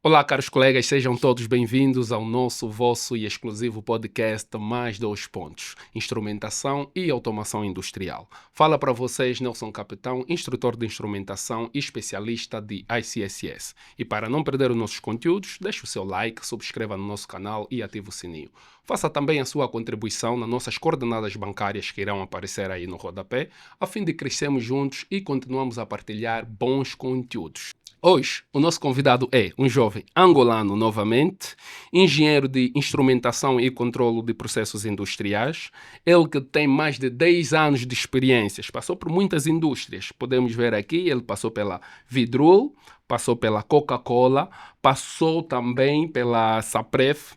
Olá, caros colegas, sejam todos bem-vindos ao nosso, vosso e exclusivo podcast Mais Dois Pontos, Instrumentação e Automação Industrial. Fala para vocês Nelson Capitão, instrutor de instrumentação e especialista de ICSS. E para não perder os nossos conteúdos, deixe o seu like, subscreva no nosso canal e ative o sininho. Faça também a sua contribuição nas nossas coordenadas bancárias que irão aparecer aí no rodapé, a fim de crescermos juntos e continuamos a partilhar bons conteúdos. Hoje, o nosso convidado é um jovem angolano novamente, engenheiro de instrumentação e controlo de processos industriais. Ele que tem mais de 10 anos de experiências, passou por muitas indústrias. Podemos ver aqui, ele passou pela Vidrul, passou pela Coca-Cola, passou também pela Sapref,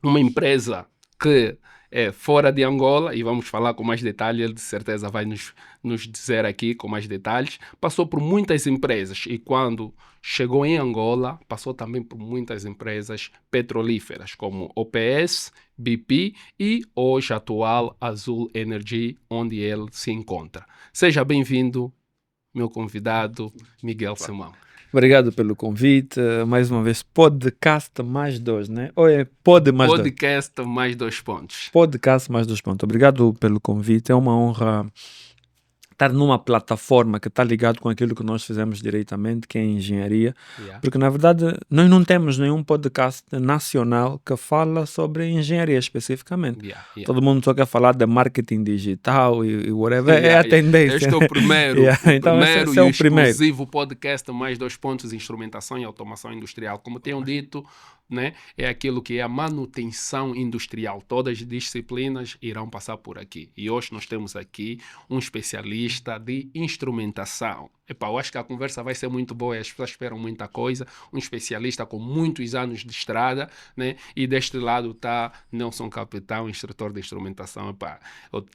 uma empresa que é fora de Angola, e vamos falar com mais detalhes, ele de certeza vai nos dizer aqui com mais detalhes. Passou por muitas empresas e quando chegou em Angola, passou também por muitas empresas petrolíferas, como OPS, BP e hoje atual Azul Energy, onde ele se encontra. Seja bem-vindo, meu convidado, Miguel Simão. Obrigado pelo convite. Mais uma vez, podcast mais dois, né? Ou é pod mais dois? Podcast mais dois pontos. Podcast mais dois pontos. Obrigado pelo convite. É uma honra estar numa plataforma que está ligado com aquilo que nós fizemos diretamente, que é a engenharia. Porque, na verdade, nós não temos nenhum podcast nacional que fala sobre engenharia especificamente. Todo mundo só quer falar de marketing digital e whatever. É a tendência. Este é o primeiro. Então, primeiro esse é o primeiro. Exclusivo podcast mais dois pontos, instrumentação e automação industrial. Como tenham dito, né, é aquilo que é a manutenção industrial. Todas as disciplinas irão passar por aqui. E hoje nós temos aqui um especialista de instrumentação. Eu acho que a conversa vai ser muito boa, as pessoas esperam muita coisa. Um especialista com muitos anos de estrada, né? E deste lado está Nelson Capitão, instrutor de instrumentação. Eu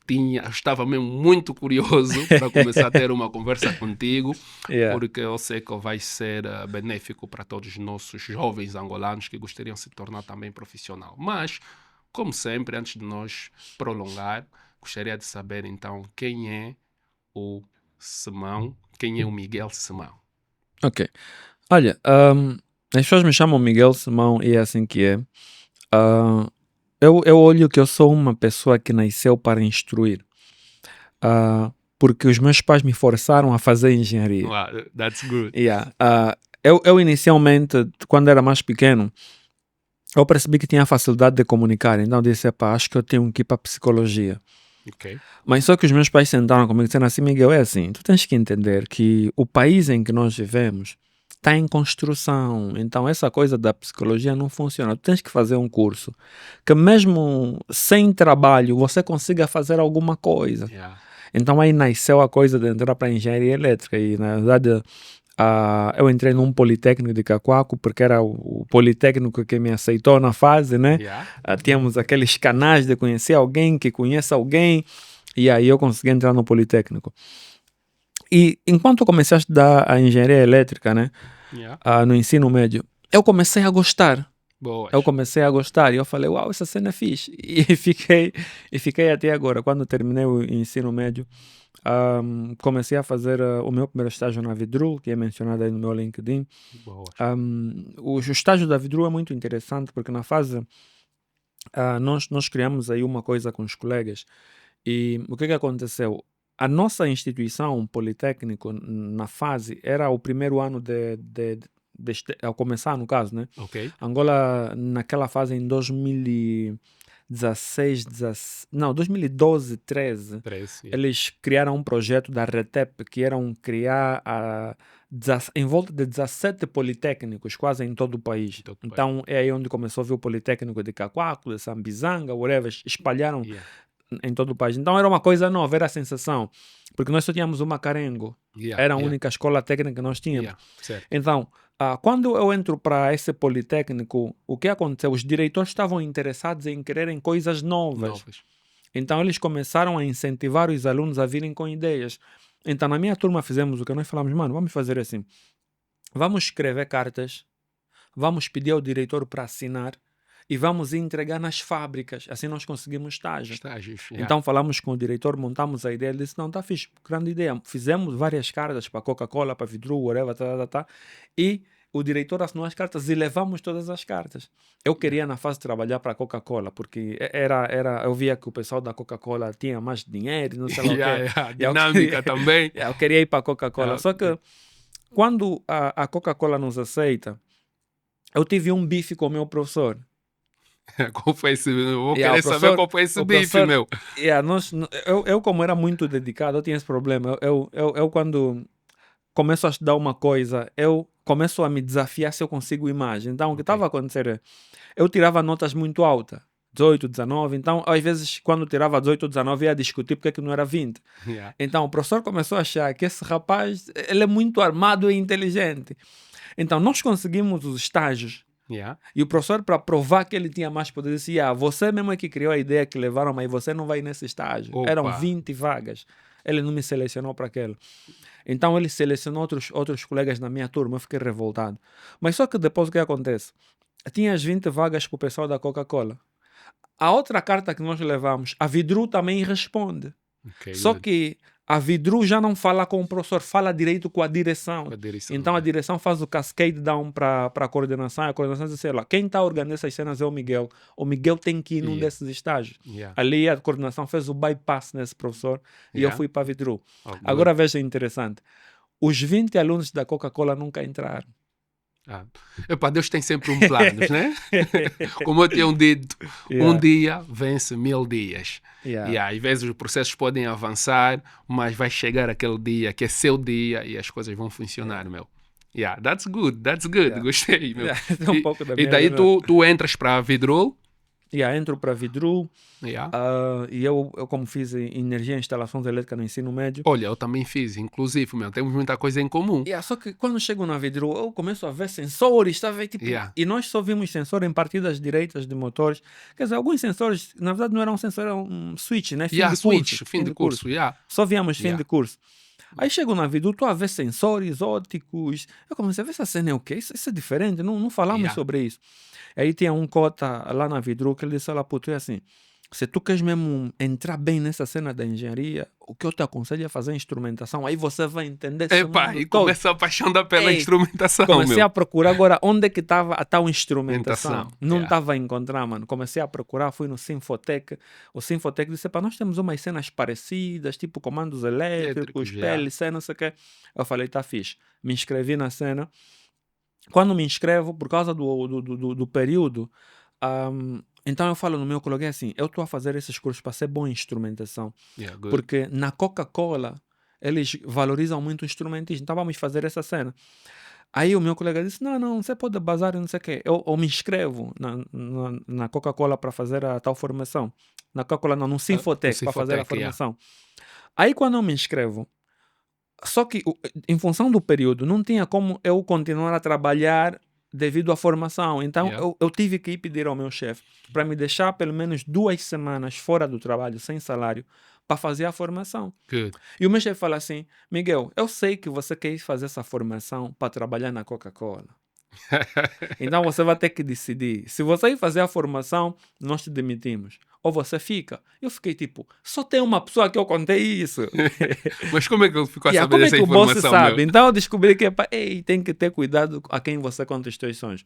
estava mesmo muito curioso para começar a ter uma conversa contigo, porque eu sei que vai ser benéfico para todos os nossos jovens angolanos que gostariam de se tornar também profissional. Mas, como sempre, antes de nós prolongar, gostaria de saber então quem é o Simão, quem é o Miguel Simão. Ok. Olha, as pessoas me chamam Miguel Simão e é assim que é. Eu olho que eu sou uma pessoa que nasceu para instruir. Porque os meus pais me forçaram a fazer engenharia. Wow, that's good. Eu inicialmente, quando era mais pequeno, eu percebi que tinha facilidade de comunicar. Então eu disse, acho que eu tenho que ir para psicologia. Okay. Mas só que os meus pais sentaram comigo e disseram assim, Miguel, é assim, tu tens que entender que o país em que nós vivemos está em construção, então essa coisa da psicologia não funciona, tu tens que fazer um curso que mesmo sem trabalho você consiga fazer alguma coisa. Então aí nasceu a coisa de entrar para a engenharia elétrica e na verdade eu entrei num politécnico de Cacoaco porque era o politécnico que me aceitou na fase, né? Tínhamos aqueles canais de conhecer alguém que conhece alguém e aí eu consegui entrar no politécnico. E enquanto eu comecei a estudar a engenharia elétrica, né? No ensino médio, eu comecei a gostar. Eu comecei a gostar e eu falei, uau, essa cena é fixe. E fiquei até agora. Quando terminei o ensino médio, comecei a fazer o meu primeiro estágio na Vidrul, que é mencionado aí no meu LinkedIn. O estágio da Vidrul é muito interessante porque na fase nós criamos aí uma coisa com os colegas e o que aconteceu? A nossa instituição Politécnico na fase era o primeiro ano ao começar, no caso, né? Okay. Angola naquela fase em 2012, 13, eles criaram um projeto da RETEP que eram criar em volta de 17 politécnicos quase em todo o país. Então é aí onde começou a ver o politécnico de Cacoaco, de Sambizanga, whatever, espalharam em todo o país. Então era uma coisa nova, era a sensação, porque nós só tínhamos uma Macarengo, era a única escola técnica que nós tínhamos. Então quando eu entro para esse politécnico, o que aconteceu? Os diretores estavam interessados em quererem coisas novas. Então eles começaram a incentivar os alunos a virem com ideias. Então na minha turma fizemos o que nós falamos, mano, vamos fazer assim, vamos escrever cartas, vamos pedir ao diretor para assinar e vamos entregar nas fábricas, assim nós conseguimos estágios. Então falamos com o diretor, montamos a ideia, ele disse, não, tá fixe, grande ideia. Fizemos várias cartas para Coca-Cola, para Vidrul, whatever, e o diretor assinou as cartas e levamos todas as cartas. Eu queria na fase trabalhar para a Coca-Cola, porque eu via que o pessoal da Coca-Cola tinha mais dinheiro, não sei lá o quê. Dinâmica também. Eu queria ir para a Coca-Cola. Só que quando a Coca-Cola nos aceita, eu tive um bife com o meu professor. Qual foi esse? Eu vou querer saber qual foi esse bife, meu. Eu, como era muito dedicado, eu tinha esse problema. Eu quando começo a estudar uma coisa, eu começo a me desafiar se eu consigo imagem. Então, o que estava a acontecer é, eu tirava notas muito altas, 18, 19. Então, às vezes, quando tirava 18, 19, ia discutir porque que não era 20. Então, o professor começou a achar que esse rapaz, ele é muito armado e inteligente. Então, nós conseguimos os estágios. E o professor, para provar que ele tinha mais poder, disse, você mesmo é que criou a ideia que levaram, mas você não vai nesse estágio. Opa. Eram 20 vagas. Ele não me selecionou para aquele. Então ele selecionou outros colegas na minha turma, eu fiquei revoltado. Mas só que depois o que acontece? Tinha as 20 vagas para o pessoal da Coca-Cola. A outra carta que nós levamos, a Vidru também responde. Só que a Vidru já não fala com o professor, fala direito com a direção. Então a direção faz o cascade down para a coordenação. A coordenação diz, sei lá, quem está organizando essas cenas é o Miguel. O Miguel tem que ir num desses estágios. Ali a coordenação fez o bypass nesse professor e eu fui para a Vidru. Agora veja interessante. Os 20 alunos da Coca-Cola nunca entraram. Deus tem sempre um plano, né? Como eu tenho dito, um dia vence 1000 dias. Às vezes os processos podem avançar, mas vai chegar aquele dia que é seu dia e as coisas vão funcionar, meu. That's good. Gostei, meu. Um pouco da minha e daí tu entras para a Vidru? Entro para a Vidru. E eu como fiz energia e instalações elétricas no ensino médio. Olha, eu também fiz, inclusive, meu, temos muita coisa em comum. Só que quando chego na Vidru, eu começo a ver sensores, tá vendo? Tipo, e nós só vimos sensor em partidas direitas de motores. Quer dizer, alguns sensores, na verdade, não eram sensores, era um switch, né? Fim de curso. Só víamos fim de curso. Aí chego na Vidru, estou a ver sensores ópticos. Eu comecei a ver essa cena é o quê? Isso é diferente, não falamos sobre isso. Aí tinha um cota lá na Vidru que ele disse, olha, puto, é assim, se tu queres mesmo entrar bem nessa cena da engenharia, o que eu te aconselho é fazer instrumentação, aí você vai entender. E começa a paixão pela instrumentação, comecei a procurar agora onde é que estava a tal instrumentação. Não estava a encontrar, mano. Comecei a procurar, fui no Sinfotec. O Sinfotec disse, nós temos umas cenas parecidas, tipo comandos elétricos, PLC, não sei o quê. Eu falei, tá fixe. Me inscrevi na cena. Quando me inscrevo, por causa do período, então eu falo no meu colega assim, eu estou a fazer esses cursos para ser bom em instrumentação. Porque na Coca-Cola, eles valorizam muito o instrumentismo. Então vamos fazer essa cena. Aí o meu colega disse, não, você pode bazar, não sei o quê. Eu me inscrevo na Coca-Cola para fazer a tal formação. Na Coca-Cola não, no Sinfotec para fazer a formação. Aí quando eu me inscrevo, só que em função do período, não tinha como eu continuar a trabalhar devido à formação. Então eu tive que ir pedir ao meu chefe para me deixar pelo menos 2 semanas fora do trabalho, sem salário, para fazer a formação. E o meu chefe fala assim, Miguel, eu sei que você quer fazer essa formação para trabalhar na Coca-Cola. Então você vai ter que decidir. Se você ir fazer a formação, nós te demitimos. Ou você fica. Eu fiquei tipo, só tem uma pessoa que eu contei isso. Mas como é que ele ficou a saber dessa informação? Como é que o boss sabe? Então eu descobri que tem que ter cuidado a quem você conta as tuas sonhos.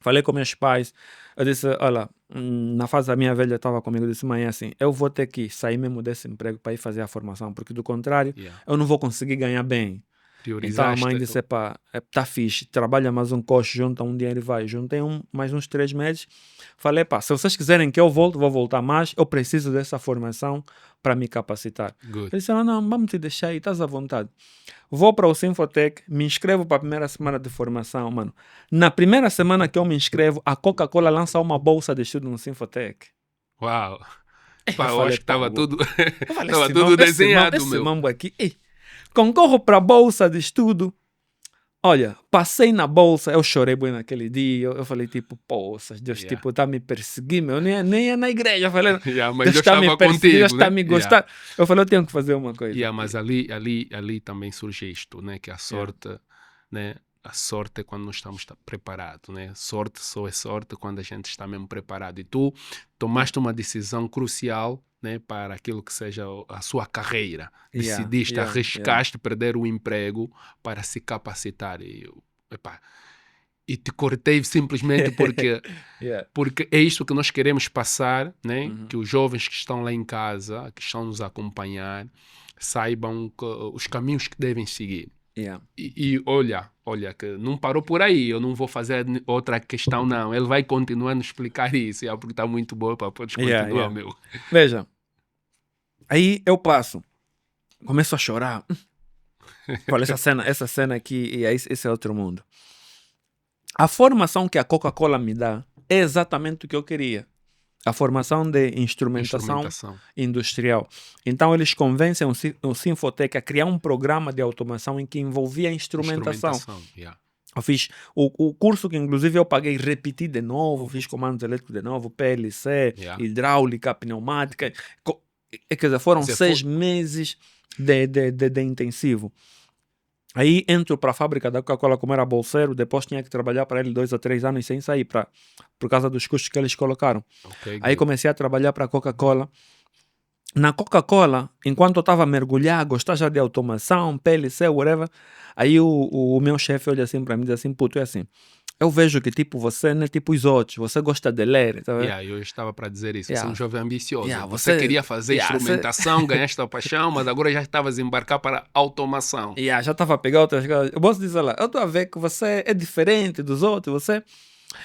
Falei com meus pais. Eu disse, olha, na fase da minha velha estava comigo. Eu disse, mãe, assim, eu vou ter que sair mesmo desse emprego para ir fazer a formação. Porque do contrário, eu não vou conseguir ganhar bem. Então a mãe disse, tá fixe, trabalha mais um coche, junta um dinheiro e vai. Juntei mais uns 3 meses. Falei, se vocês quiserem que eu volte, vou voltar mais. Eu preciso dessa formação para me capacitar. Eles disseram, não, vamos te deixar aí, estás à vontade. Vou para o Sinfotec, me inscrevo para a primeira semana de formação, mano. Na primeira semana que eu me inscrevo, a Coca-Cola lança uma bolsa de estudo no Sinfotec. Uau! Eu acho que estava tudo, tudo desenhado, esse mambo aqui, concorro para a bolsa de estudo. Olha, passei na bolsa, eu chorei bem naquele dia. Eu falei, tipo, poxa, Deus tipo, tá me perseguindo, meu. Nem é na igreja. Eu falei, mas Deus está me perseguindo, Deus está me gostando. Eu falei, eu tenho que fazer uma coisa. Mas ali também surge isto, né? Que a sorte, né? A sorte é quando nós estamos preparados, né? Sorte só é sorte quando a gente está mesmo preparado. E tu tomaste uma decisão crucial, né, para aquilo que seja a sua carreira. Decidiste, arriscaste perder o emprego para se capacitar. E, E te cortei simplesmente porque, Yeah. porque é isto que nós queremos passar, né? Uhum. Que os jovens que estão lá em casa, que estão nos a acompanhar, saibam os caminhos que devem seguir. Yeah. E olha, que não parou por aí, eu não vou fazer outra questão, não. Ele vai continuar a nos explicar isso, porque está muito bom, pá, podes Yeah, continuar, yeah. meu. Veja, aí eu passo, começo a chorar. Olha, essa cena aqui, e aí esse é outro mundo. A formação que a Coca-Cola me dá é exatamente o que eu queria. A formação de instrumentação industrial. Então eles convencem o Sinfotec a criar um programa de automação em que envolvia instrumentação. Yeah. Eu fiz o curso que inclusive eu paguei, repeti de novo, fiz comandos elétricos de novo, PLC, Yeah. hidráulica, pneumática. Quer dizer, foram 6 meses de intensivo. Aí entro para a fábrica da Coca-Cola como era bolseiro, depois tinha que trabalhar para ele 2 a 3 anos sem sair por causa dos custos que eles colocaram. Okay, aí comecei a trabalhar para a Coca-Cola. Na Coca-Cola, enquanto eu estava a mergulhar, gostar já de automação, PLC, whatever, aí o meu chefe olha assim para mim e diz assim, puto, é assim, eu vejo que tipo você não é tipo os outros, você gosta de ler, tá vendo? Yeah, eu estava para dizer isso, Yeah. você é um jovem ambicioso, Yeah, você queria fazer Yeah, instrumentação, ganhaste a paixão, mas agora já estavas a embarcar para automação. Yeah, já estava a pegar outras coisas. Eu posso dizer lá, eu estou a ver que você é diferente dos outros, você...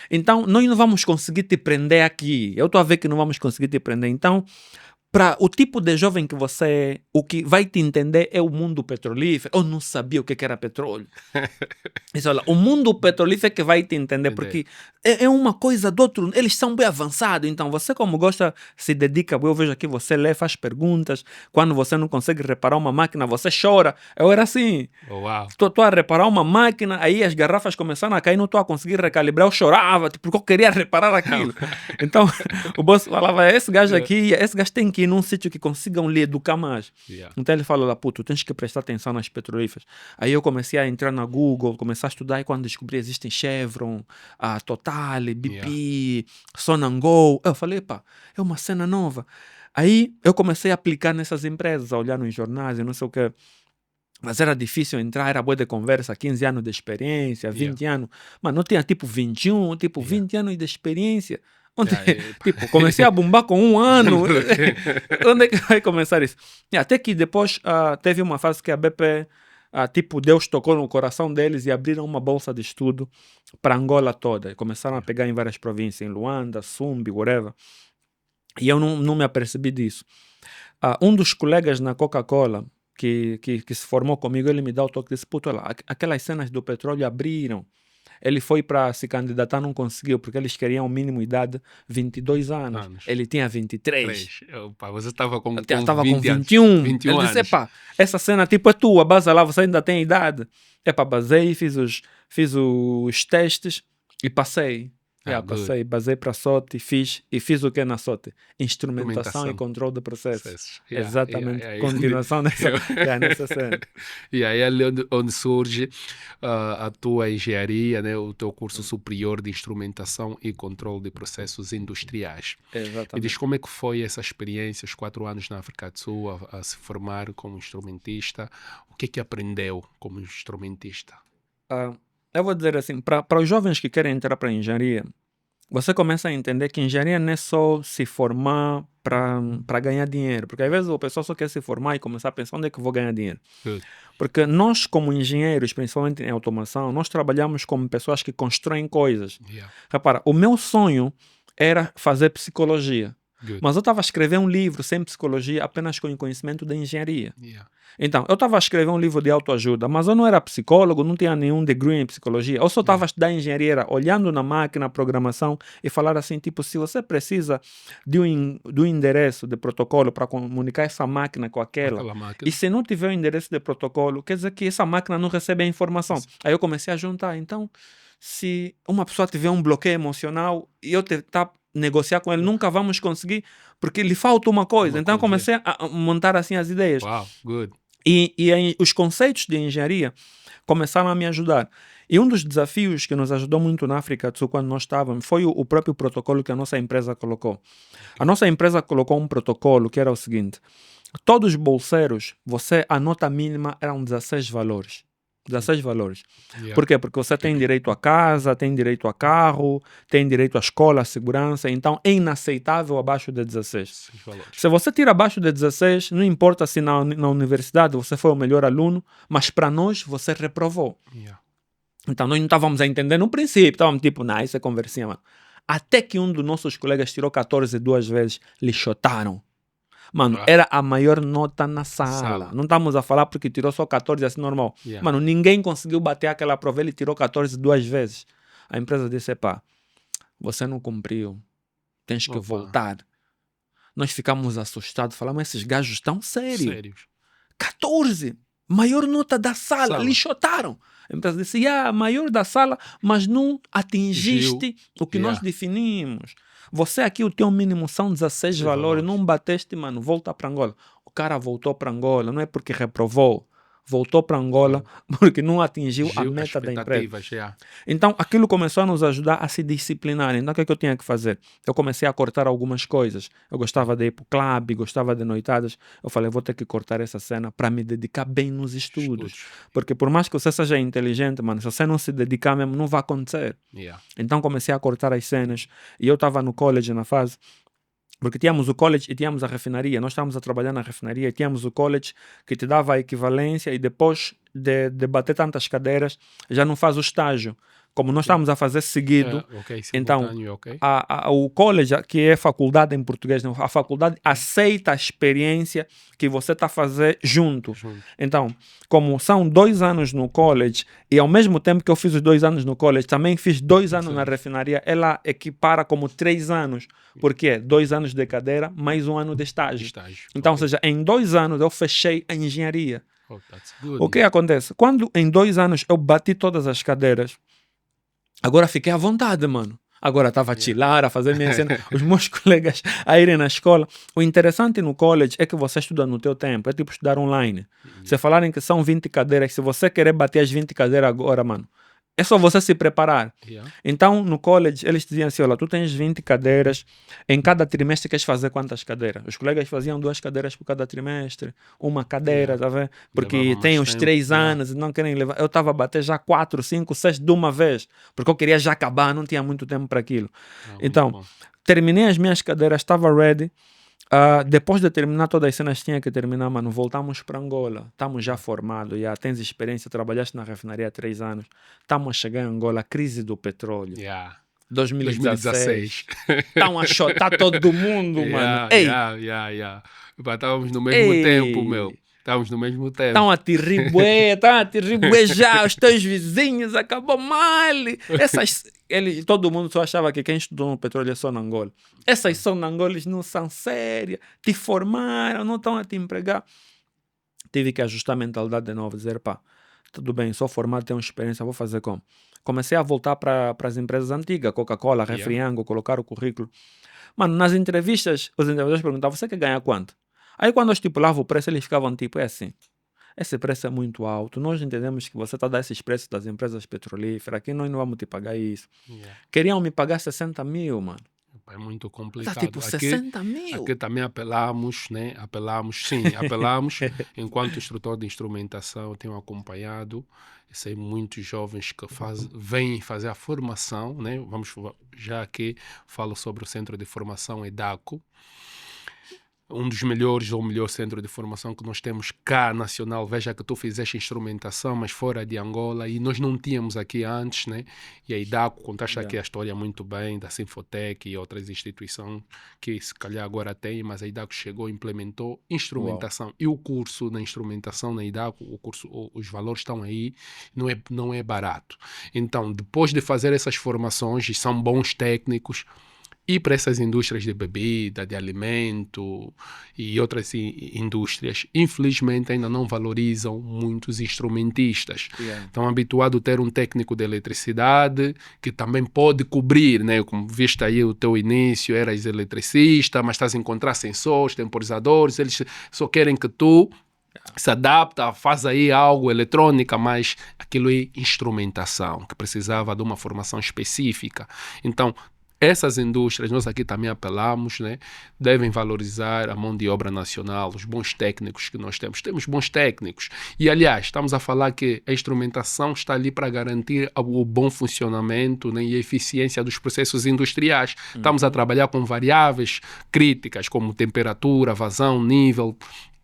Então, nós não vamos conseguir te prender aqui. Eu estou a ver que não vamos conseguir te prender. Então, para o tipo de jovem que você é, o que vai te entender é o mundo petrolífero. Eu não sabia o que era petróleo. Isso, olha, o mundo petrolífero é que vai te entender, porque é uma coisa do outro. Eles são bem avançados. Então, você como gosta, se dedica. Eu vejo aqui, você lê, faz perguntas. Quando você não consegue reparar uma máquina, você chora. Eu era assim. Oh, wow. Estou a reparar uma máquina, aí as garrafas começaram a cair, não estou a conseguir recalibrar. Eu chorava, porque eu queria reparar aquilo. Então, o boss falava, esse gajo aqui, esse gajo tem que ir num sítio que consigam lhe educar mais. Yeah. Então ele falou lá, puto, tens que prestar atenção nas petrolíferas. Aí eu comecei a entrar na Google, comecei a estudar, e quando descobri existem Chevron, a Total, BP, Sonangol, eu falei, pá, é uma cena nova. Aí eu comecei a aplicar nessas empresas, a olhar nos jornais e não sei o que. Mas era difícil entrar, era boa de conversa, 15 anos de experiência, 20 anos. Mas não tinha tipo 21, tipo 20 anos de experiência. Tipo, comecei a bombar com 1 ano. Onde é que vai começar isso? E até que depois teve uma fase que a BP, tipo, Deus tocou no coração deles e abriram uma bolsa de estudo para Angola toda. E começaram a pegar em várias províncias, em Luanda, Sumbi, whatever. E eu não me apercebi disso. Um dos colegas na Coca-Cola, que se formou comigo, ele me dá o toque e disse, puto, lá, aquelas cenas do petróleo abriram. Ele foi para se candidatar, não conseguiu, porque eles queriam o mínimo idade 22 anos. Ele tinha 23. Opa, você estava com 21. 21 ele anos. disse, epá, essa cena tipo é tua, base lá, você ainda tem idade. Epá, basei, fiz os testes e passei. Passei, basei para a SOT e fiz o que na SOT? Instrumentação e controle de processos. Exatamente, continuação nessa cena. E aí é ali onde surge a tua engenharia, né? O teu curso superior de instrumentação e controle de processos industriais. Exatamente. E diz como é que foi essa experiência, os 4 anos na África do Sul, a se formar como instrumentista. O que é que aprendeu como instrumentista? Eu vou dizer assim, para os jovens que querem entrar para a engenharia, você começa a entender que engenharia não é só se formar para ganhar dinheiro. Porque às vezes o pessoal só quer se formar e começar a pensar onde é que eu vou ganhar dinheiro. Porque nós, como engenheiros, principalmente em automação, nós trabalhamos como pessoas que constroem coisas. Repara, o meu sonho era fazer psicologia. Mas eu estava a escrever um livro sem psicologia, apenas com conhecimento da engenharia. Então, eu estava a escrever um livro de autoajuda, mas eu não era psicólogo, não tinha nenhum degree em psicologia. Eu só estava a estudar engenharia, olhando na máquina, programação, e falar assim, tipo, se você precisa de um endereço de protocolo para comunicar essa máquina com aquela e se não tiver o endereço de protocolo, quer dizer que essa máquina não recebe a informação. Aí eu comecei a juntar. Então, se uma pessoa tiver um bloqueio emocional e eu tentar negociar com ele, nunca vamos conseguir, porque lhe falta uma coisa. Então eu comecei a montar assim as ideias. Wow, good. E os conceitos de engenharia começaram a me ajudar. E um dos desafios que nos ajudou muito na África do Sul quando nós estávamos foi o próprio protocolo que a nossa empresa colocou. A nossa empresa colocou um protocolo que era o seguinte: todos os bolseiros, a nota mínima eram 16 valores. 16 valores. Yeah. Por quê? Porque você tem direito a casa, tem direito a carro, tem direito à escola, à segurança. Então, é inaceitável abaixo de 16. Esses valores. Se você tira abaixo de 16, não importa se na universidade você foi o melhor aluno, mas para nós você reprovou. Yeah. Então, nós não estávamos a entender no princípio. Estávamos tipo, não, isso é conversinha, mano. Até que um dos nossos colegas tirou 14 duas vezes, lixotaram. Mano, era a maior nota na sala. Não estamos a falar porque tirou só 14, assim, normal. Yeah. Mano, ninguém conseguiu bater aquela prova. Ele tirou 14 duas vezes. A empresa disse, pá, você não cumpriu. Tens que voltar. Nós ficamos assustados. Falamos, esses gajos estão sérios. 14! Maior nota da sala. Lixotaram. A empresa disse, maior da sala, mas não atingiste o que nós definimos. Você aqui, o teu mínimo são 16 valores, não bateste, mano, volta para Angola. O cara voltou para Angola, não é porque reprovou. Voltou para Angola porque não atingiu a meta da empresa. Então, aquilo começou a nos ajudar a se disciplinar. Então, o que é que eu tinha que fazer? Eu comecei a cortar algumas coisas. Eu gostava de ir para o clube, gostava de noitadas. Eu falei, vou ter que cortar essa cena para me dedicar bem nos estudos. Porque por mais que você seja inteligente, mano, se você não se dedicar mesmo, não vai acontecer. Então, comecei a cortar as cenas. E eu estava no college na fase... Porque tínhamos o college e tínhamos a refinaria. Nós estávamos a trabalhar na refinaria e tínhamos o college que te dava a equivalência e depois de bater tantas cadeiras, já não faz o estágio. Como nós estávamos a fazer seguido, então o college, que é faculdade em português, a faculdade aceita a experiência que você está a fazer junto. Então, como são 2 anos no college e ao mesmo tempo que eu fiz os 2 anos no college, também fiz 2 anos na refinaria, ela equipara como 3 anos. Porque 2 anos de cadeira mais 1 ano de estágio. Então, ou seja, em 2 anos eu fechei a engenharia. O que acontece? Quando em 2 anos eu bati todas as cadeiras, agora fiquei à vontade, mano. Agora estava a chilar, a fazer minha cena. Os meus colegas a irem na escola. O interessante no college é que você estuda no teu tempo. É tipo estudar online. Se falarem que são 20 cadeiras, se você querer bater as 20 cadeiras agora, mano, é só você se preparar. Então, no college, eles diziam assim, olha, tu tens 20 cadeiras, em cada trimestre queres fazer quantas cadeiras? Os colegas faziam 2 cadeiras por cada trimestre, 1 cadeira, tá vendo? Porque tem os 3 anos e não querem levar. Eu estava a bater já 4, 5, 6 de uma vez, porque eu queria já acabar, não tinha muito tempo para aquilo. Então, terminei as minhas cadeiras, estava ready. Depois de terminar todas as cenas, tinha que terminar, mano, voltamos para Angola, estamos já formados, já tens experiência, trabalhaste na refinaria há 3 anos, estamos a chegar em Angola, crise do petróleo, 2016, estão a chotar todo mundo, mano. Estávamos no mesmo tempo, meu. Estávamos no mesmo tempo. Estão a te ribué já, os teus vizinhos, acabou mal. Todo mundo só achava que quem estudou no petróleo é só na Angola. Essas só na Angola não são sérias, te formaram, não estão a te empregar. Tive que ajustar a mentalidade de novo, dizer, pá, tudo bem, sou formado, tenho experiência, vou fazer como? Comecei a voltar para as empresas antigas, Coca-Cola, Refriango, colocar o currículo. Mano, nas entrevistas, os entrevistadores perguntavam, você quer ganhar quanto? Aí quando eu estipulava o preço, eles ficavam tipo, é assim, esse preço é muito alto, nós entendemos que você está a dar esses preços das empresas petrolíferas, aqui nós não vamos te pagar isso. Queriam me pagar 60 mil, mano. É muito complicado. Tá tipo 60 mil. Aqui também apelamos, né? Apelamos enquanto instrutor de instrumentação, eu tenho acompanhado, sei muitos jovens que vêm fazer a formação, né? Já aqui falo sobre o Centro de Formação EDACO, um dos melhores ou melhor centro de formação que nós temos cá nacional. Veja que tu fizeste instrumentação, mas fora de Angola, e nós não tínhamos aqui antes, né? E a IDACO, contaste aqui a história muito bem da Sinfotec e outras instituições que se calhar agora tem, mas a IDACO chegou e implementou instrumentação. E o curso na instrumentação na IDACO, os valores estão aí, não é barato. Então, depois de fazer essas formações, e são bons técnicos, e para essas indústrias de bebida, de alimento e outras indústrias, infelizmente ainda não valorizam muitos instrumentistas. Estão habituados a ter um técnico de eletricidade que também pode cobrir, né? Como viste aí o teu início, eras eletricista, mas estás a encontrar sensores, temporizadores, eles só querem que tu se adapta, faz aí algo eletrônica, mas aquilo é instrumentação, que precisava de uma formação específica. Então, essas indústrias, nós aqui também apelamos, né, devem valorizar a mão de obra nacional, os bons técnicos que nós temos. Temos bons técnicos. E, aliás, estamos a falar que a instrumentação está ali para garantir o bom funcionamento, né, e a eficiência dos processos industriais. Estamos a trabalhar com variáveis críticas, como temperatura, vazão, nível.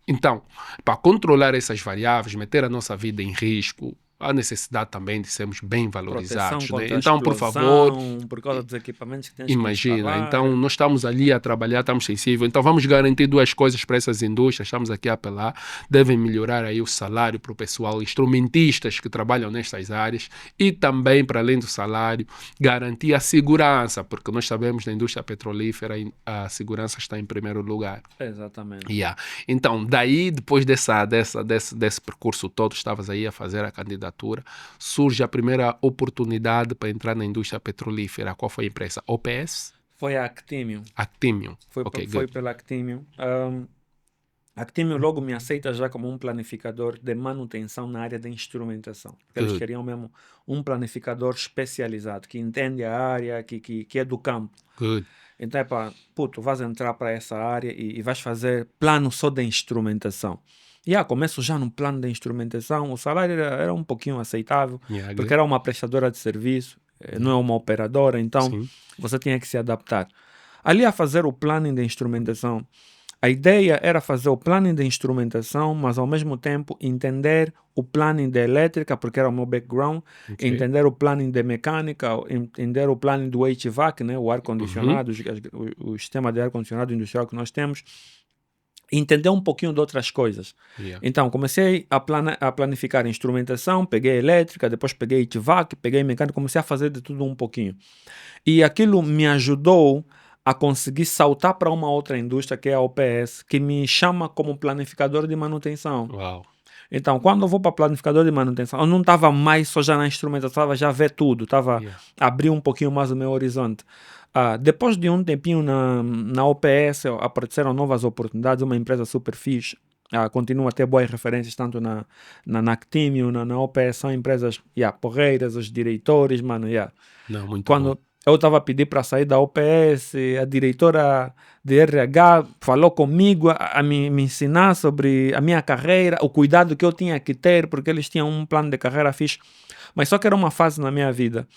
Então, para controlar essas variáveis, meter a nossa vida em risco, há necessidade também de sermos bem valorizados. Proteção Né? contra a Então, por favor, explosão, por causa dos equipamentos que tens que imagina. instalar. Então, nós estamos ali a trabalhar, estamos sensíveis. Então, vamos garantir duas coisas para essas indústrias. Estamos aqui a apelar. Devem melhorar aí o salário para o pessoal, instrumentistas que trabalham nestas áreas, e também, para além do salário, garantir a segurança, porque nós sabemos que na indústria petrolífera a segurança está em primeiro lugar. Exatamente. Yeah. Então, daí, depois desse percurso todo, estavas aí a fazer a candidatura, surge a primeira oportunidade para entrar na indústria petrolífera. Qual foi a empresa? OPS? Foi a Actimium. Actimium. Foi pela Actimium. A Actimium logo me aceita já como um planificador de manutenção na área de instrumentação. Eles queriam mesmo um planificador especializado, que entende a área, que é do campo. Good. Então vais entrar para essa área e vais fazer plano só de instrumentação. Começo já no plano de instrumentação, o salário era um pouquinho aceitável, porque era uma prestadora de serviço, não é uma operadora, então você tinha que se adaptar. Ali a fazer o plano de instrumentação, a ideia era fazer o plano de instrumentação, mas ao mesmo tempo entender o plano de elétrica, porque era o meu background, entender o plano de mecânica, entender o plano do HVAC, né, o ar-condicionado, o sistema de ar-condicionado industrial que nós temos, entender um pouquinho de outras coisas. Então, comecei a planificar instrumentação, peguei elétrica, depois peguei HVAC, peguei mecânica, comecei a fazer de tudo um pouquinho. E aquilo me ajudou a conseguir saltar para uma outra indústria, que é a OPS, que me chama como planificador de manutenção. Uau. Então, quando eu vou para planificador de manutenção, eu não estava mais só já na instrumentação, estava já a ver tudo, estava a abrir um pouquinho mais o meu horizonte. Depois de um tempinho na OPS, apareceram novas oportunidades, uma empresa super fixe, continua a ter boas referências tanto na Actimium, na OPS, são empresas porreiras, os diretores, mano, Não, muito quando bom. eu estava a pedir para sair da OPS, a diretora de RH falou comigo a me ensinar sobre a minha carreira, o cuidado que eu tinha que ter, porque eles tinham um plano de carreira fixe, mas só que era uma fase na minha vida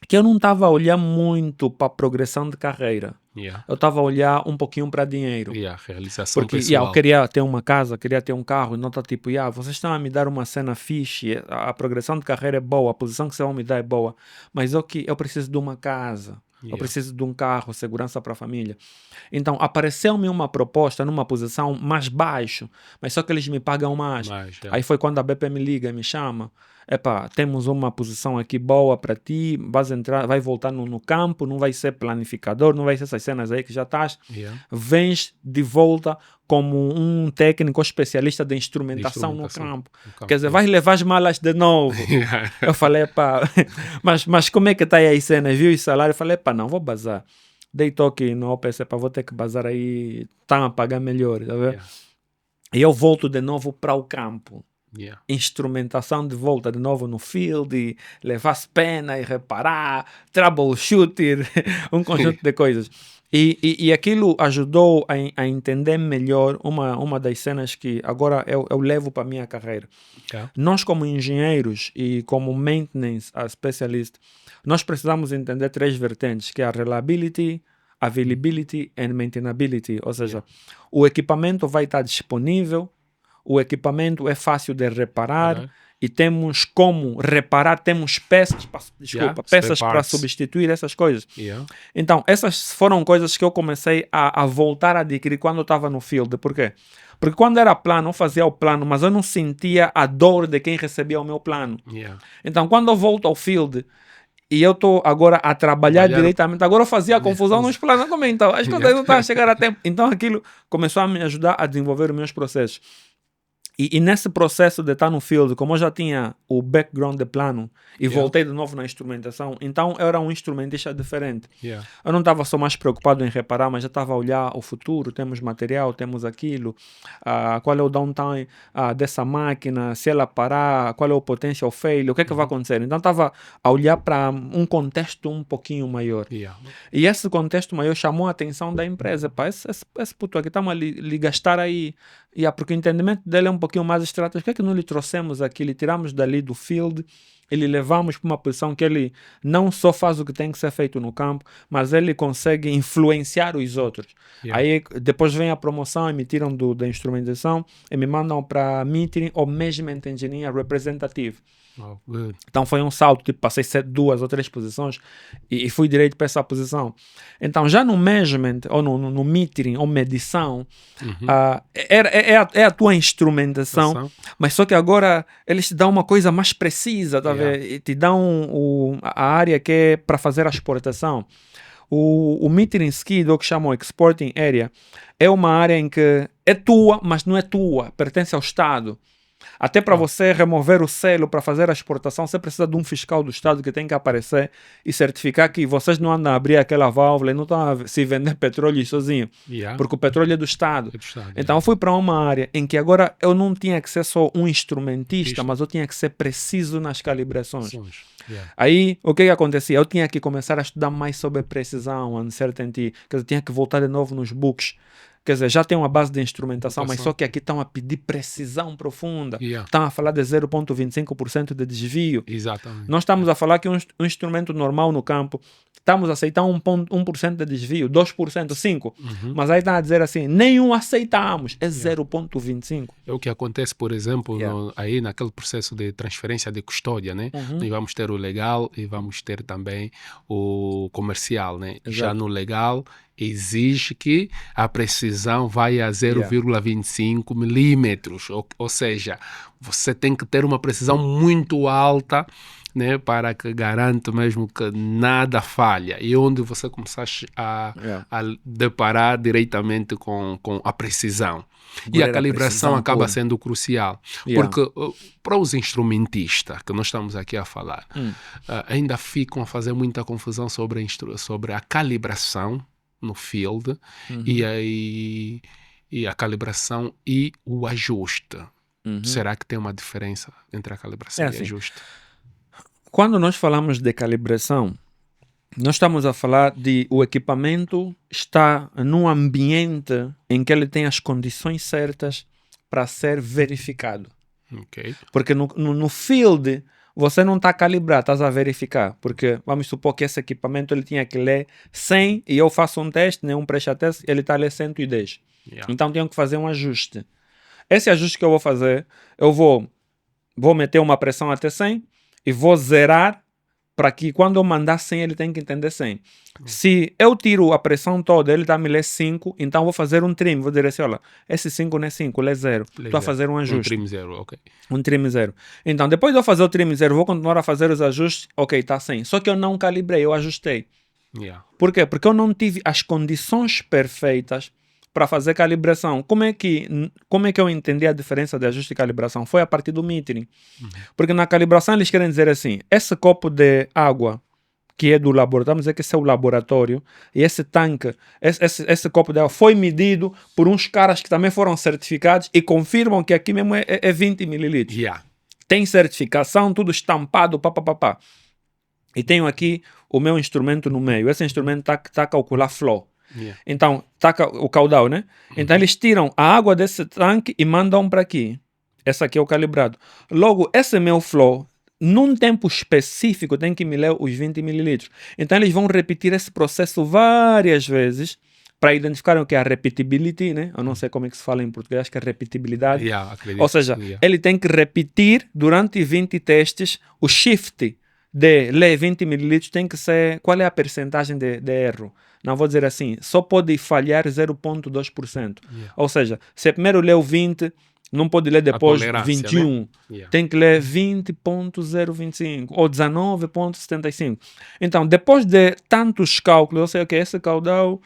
que eu não estava a olhar muito para a progressão de carreira. Eu estava a olhar um pouquinho para dinheiro. Realização porque pessoal. eu queria ter uma casa, queria ter um carro, e não está tipo, vocês estão a me dar uma cena fixe, a progressão de carreira é boa, a posição que vocês vão me dar é boa, mas eu preciso de uma casa. Eu preciso de um carro, segurança para a família. Então, apareceu-me uma proposta numa posição mais baixo, mas só que eles me pagam mais. Aí foi quando a BP me liga e me chama. Temos uma posição aqui boa para ti, vai voltar no campo, não vai ser planificador, não vai ser essas cenas aí que já estás. Vens de volta como um técnico especialista de instrumentação no campo. Quer dizer, vais levar as malas de novo. Eu falei, mas como é que está aí as cenas? Viu o salário? Eu falei, não, vou bazar. Dei toque no OPS, vou ter que bazar aí, estão a pagar melhor. Tá vendo? E eu volto de novo para o campo. Instrumentação de volta de novo no field, levar pena e reparar, troubleshooting, um conjunto de coisas. E aquilo ajudou a entender melhor uma das cenas que agora eu levo para a minha carreira. Nós, como engenheiros e como maintenance specialist, nós precisamos entender 3 vertentes, que é a reliability, availability and maintainability. Ou seja, o equipamento vai estar disponível, o equipamento é fácil de reparar e temos como reparar, temos peças para substituir essas coisas. Então, essas foram coisas que eu comecei a voltar a adquirir quando eu estava no field. Por quê? Porque quando era plano, eu fazia o plano, mas eu não sentia a dor de quem recebia o meu plano. Então, quando eu volto ao field e eu estou agora a trabalhar diretamente, agora eu fazia confusão nos planos. Como então? As coisas não estavam a chegar a tempo. Então, aquilo começou a me ajudar a desenvolver os meus processos. E nesse processo de estar no field, como eu já tinha o background de plano e Yeah. voltei de novo na instrumentação, então eu era um instrumentista diferente. Yeah. Eu não estava só mais preocupado em reparar, mas já estava a olhar o futuro, temos material, temos aquilo, qual é o downtime dessa máquina, se ela parar, qual é o potential failure, o que é que vai acontecer. Então estava a olhar para um contexto um pouquinho maior. Yeah. E esse contexto maior chamou a atenção da empresa. Pá, esse puto aqui, estamos a lhe gastar aí. Porque o entendimento dele é um pouquinho mais estratégico. Por que é que não lhe trouxemos aqui, lhe tiramos dali do field e lhe levamos para uma posição que ele não só faz o que tem que ser feito no campo, mas ele consegue influenciar os outros. Yeah. Aí depois vem a promoção e me tiram da instrumentação e me mandam para meeting ou management engineer representative. Oh, good. Então foi um salto, tipo, passei 2 ou 3 posições e fui direito para essa posição. Então já no management, ou no metering, ou medição, é a tua instrumentação, mas só que agora eles te dão uma coisa mais precisa, tá vendo? E te dão a área que é para fazer a exportação. O metering skid, ou que chamam exporting area, é uma área em que é tua, mas não é tua, pertence ao Estado. Até para você remover o selo para fazer a exportação, você precisa de um fiscal do Estado que tem que aparecer e certificar que vocês não andam a abrir aquela válvula e não estão a se vender petróleo sozinho, porque o petróleo é do Estado. Então eu fui para uma área em que agora eu não tinha que ser só um instrumentista, mas eu tinha que ser preciso nas calibrações. Aí, o que acontecia? Eu tinha que começar a estudar mais sobre precisão, uncertainty, quer dizer, tinha que voltar de novo nos books. Quer dizer, já tem uma base de instrumentação, mas só que aqui estão a pedir precisão profunda. Estão a falar de 0,25% de desvio. Exatamente. Nós estamos a falar que um instrumento normal no campo, estamos a aceitar 1% de desvio, 2%, 5%. Mas aí estão a dizer assim, nenhum aceitamos, é 0,25%. É o que acontece, por exemplo, aí naquele processo de transferência de custódia, né? Nós vamos ter o legal e vamos ter também o comercial, né? Já no legal exige que a precisão vai a 0,25 milímetros, ou seja, você tem que ter uma precisão muito alta, né, para que garante mesmo que nada falha, e onde você começaste a deparar diretamente com a precisão. E a calibração acaba sendo crucial, porque para os instrumentistas que nós estamos aqui a falar, ainda ficam a fazer muita confusão sobre a calibração no field e a calibração e o ajuste. Será que tem uma diferença entre a calibração e o ajuste? Quando nós falamos de calibração, nós estamos a falar de o equipamento está num ambiente em que ele tem as condições certas para ser verificado. Porque no field você não está a calibrar, estás a verificar. Porque vamos supor que esse equipamento ele tinha que ler 100 e eu faço um teste, né, um pressure test, ele está a ler 110. Então tenho que fazer um ajuste. Esse ajuste que eu vou fazer, eu vou meter uma pressão até 100 e vou zerar para que quando eu mandar 100 ele tem que entender 100. Se eu tiro a pressão toda, ele está a me ler 5, então vou fazer um trim. Vou dizer assim, olha, esse 5 não é 5, ele é 0. Estou a fazer um ajuste. Um trim 0, ok. Um trim 0. Então, depois de eu fazer o trim 0, vou continuar a fazer os ajustes. Ok, está 100. Só que eu não calibrei, eu ajustei. Por quê? Porque eu não tive as condições perfeitas para fazer calibração. Como é que eu entendi a diferença de ajuste e calibração? Foi a partir do metering. Porque na calibração eles querem dizer assim, esse copo de água que é do laboratório, vamos dizer que esse é o laboratório, e esse tanque, esse copo de água foi medido por uns caras que também foram certificados e confirmam que aqui mesmo é 20 mililitros. Tem certificação, tudo estampado, papapá. E tenho aqui o meu instrumento no meio. Esse instrumento está a calcular flow. Então, tá o caudal, né? Então, eles tiram a água desse tanque e mandam para aqui. Esse aqui é o calibrado. Logo, esse meu flow, num tempo específico, tem que me ler os 20 mililitros. Então, eles vão repetir esse processo várias vezes para identificar o que é a repetibility, né? Eu não sei como é que se fala em português, acho que é repetibilidade. Ou seja, ele tem que repetir durante 20 testes o shift de ler 20 mililitros tem que ser... Qual é a percentagem de erro? Não vou dizer assim, só pode falhar 0,2%. Ou seja, se primeiro leu 20, não pode ler depois 21. Né? Tem que ler 20,025 ou 19,75. Então, depois de tantos cálculos, eu sei que esse caudal,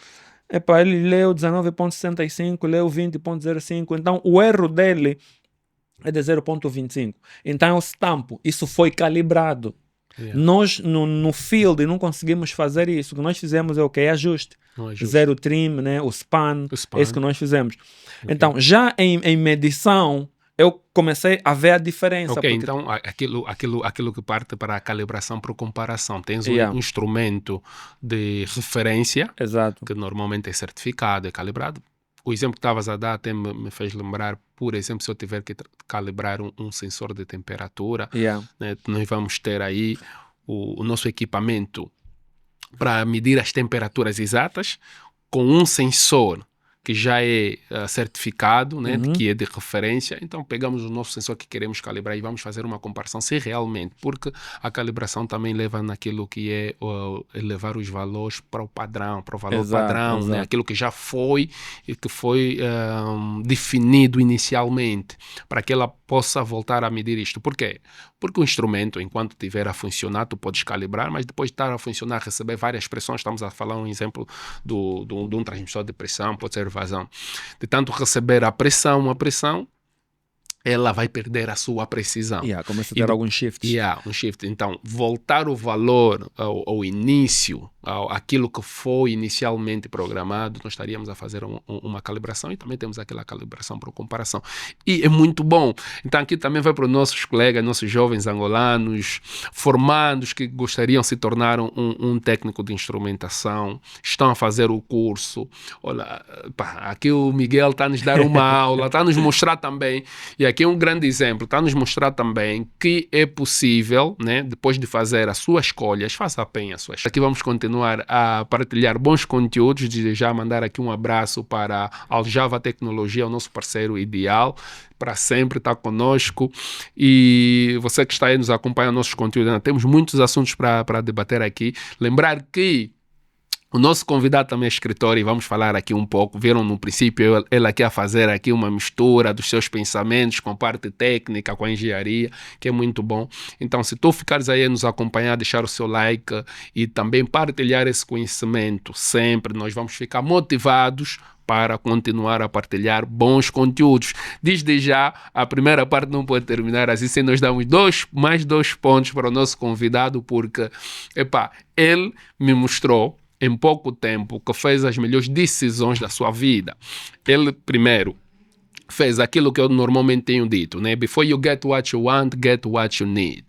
ele leu 19,65, leu 20,05. Então, o erro dele é de 0,25. Então eu estampo, isso foi calibrado. Yeah. Nós no field não conseguimos fazer isso. O que nós fizemos é o que? É ajuste. Não é justo. Zero trim, né? O span, O span. é isso que nós fizemos. Então, já em medição, eu comecei a ver a diferença. Ok, porque... então aquilo que parte para a calibração por comparação. Tens Yeah. um instrumento de referência, Exato. que normalmente é certificado, é calibrado. O exemplo que estavas a dar até me fez lembrar, por exemplo, se eu tiver que calibrar um sensor de temperatura, Yeah. né, nós vamos ter aí o nosso equipamento para medir as temperaturas exatas com um sensor que já é certificado, né, que é de referência. Então pegamos o nosso sensor que queremos calibrar e vamos fazer uma comparação se realmente, porque a calibração também leva naquilo que é elevar os valores para o padrão, para o valor padrão, né, aquilo que já foi e que foi definido inicialmente, para que ela possa voltar a medir isto. Por quê? Porque o instrumento, enquanto estiver a funcionar, tu podes calibrar, mas depois de estar a funcionar, receber várias pressões, estamos a falar um exemplo de um transmissor de pressão, pode ser vazão. De tanto receber a pressão, ela vai perder a sua precisão. Começa a ter alguns shifts. Um shift. Então, voltar o valor ao início, aquilo que foi inicialmente programado, nós estaríamos a fazer uma calibração e também temos aquela calibração por comparação. E é muito bom. Então, aqui também vai para os nossos colegas, nossos jovens angolanos, formandos que gostariam de se tornar um técnico de instrumentação, estão a fazer o curso. Olha, aqui o Miguel está a nos dar uma aula, está a nos mostrar também, e aqui é um grande exemplo, está a nos mostrar também que é possível, né, depois de fazer as suas escolhas, faça bem as suas. Aqui vamos continuar a partilhar bons conteúdos, de já mandar aqui um abraço para a Aljava Tecnologia, o nosso parceiro ideal, para sempre estar conosco. E você que está aí nos acompanhando nossos conteúdos, temos muitos assuntos para debater aqui. Lembrar que o nosso convidado também é escritor e vamos falar aqui um pouco. Viram no princípio ele aqui a fazer aqui uma mistura dos seus pensamentos com a parte técnica, com a engenharia, que é muito bom. Então, se tu ficares aí a nos acompanhar, deixar o seu like e também partilhar esse conhecimento sempre, nós vamos ficar motivados para continuar a partilhar bons conteúdos. Desde já, a primeira parte não pode terminar assim, sem nós darmos mais dois pontos para o nosso convidado, porque ele me mostrou em pouco tempo que fez as melhores decisões da sua vida. Ele, primeiro, fez aquilo que eu normalmente tenho dito, né? Before you get what you want, get what you need.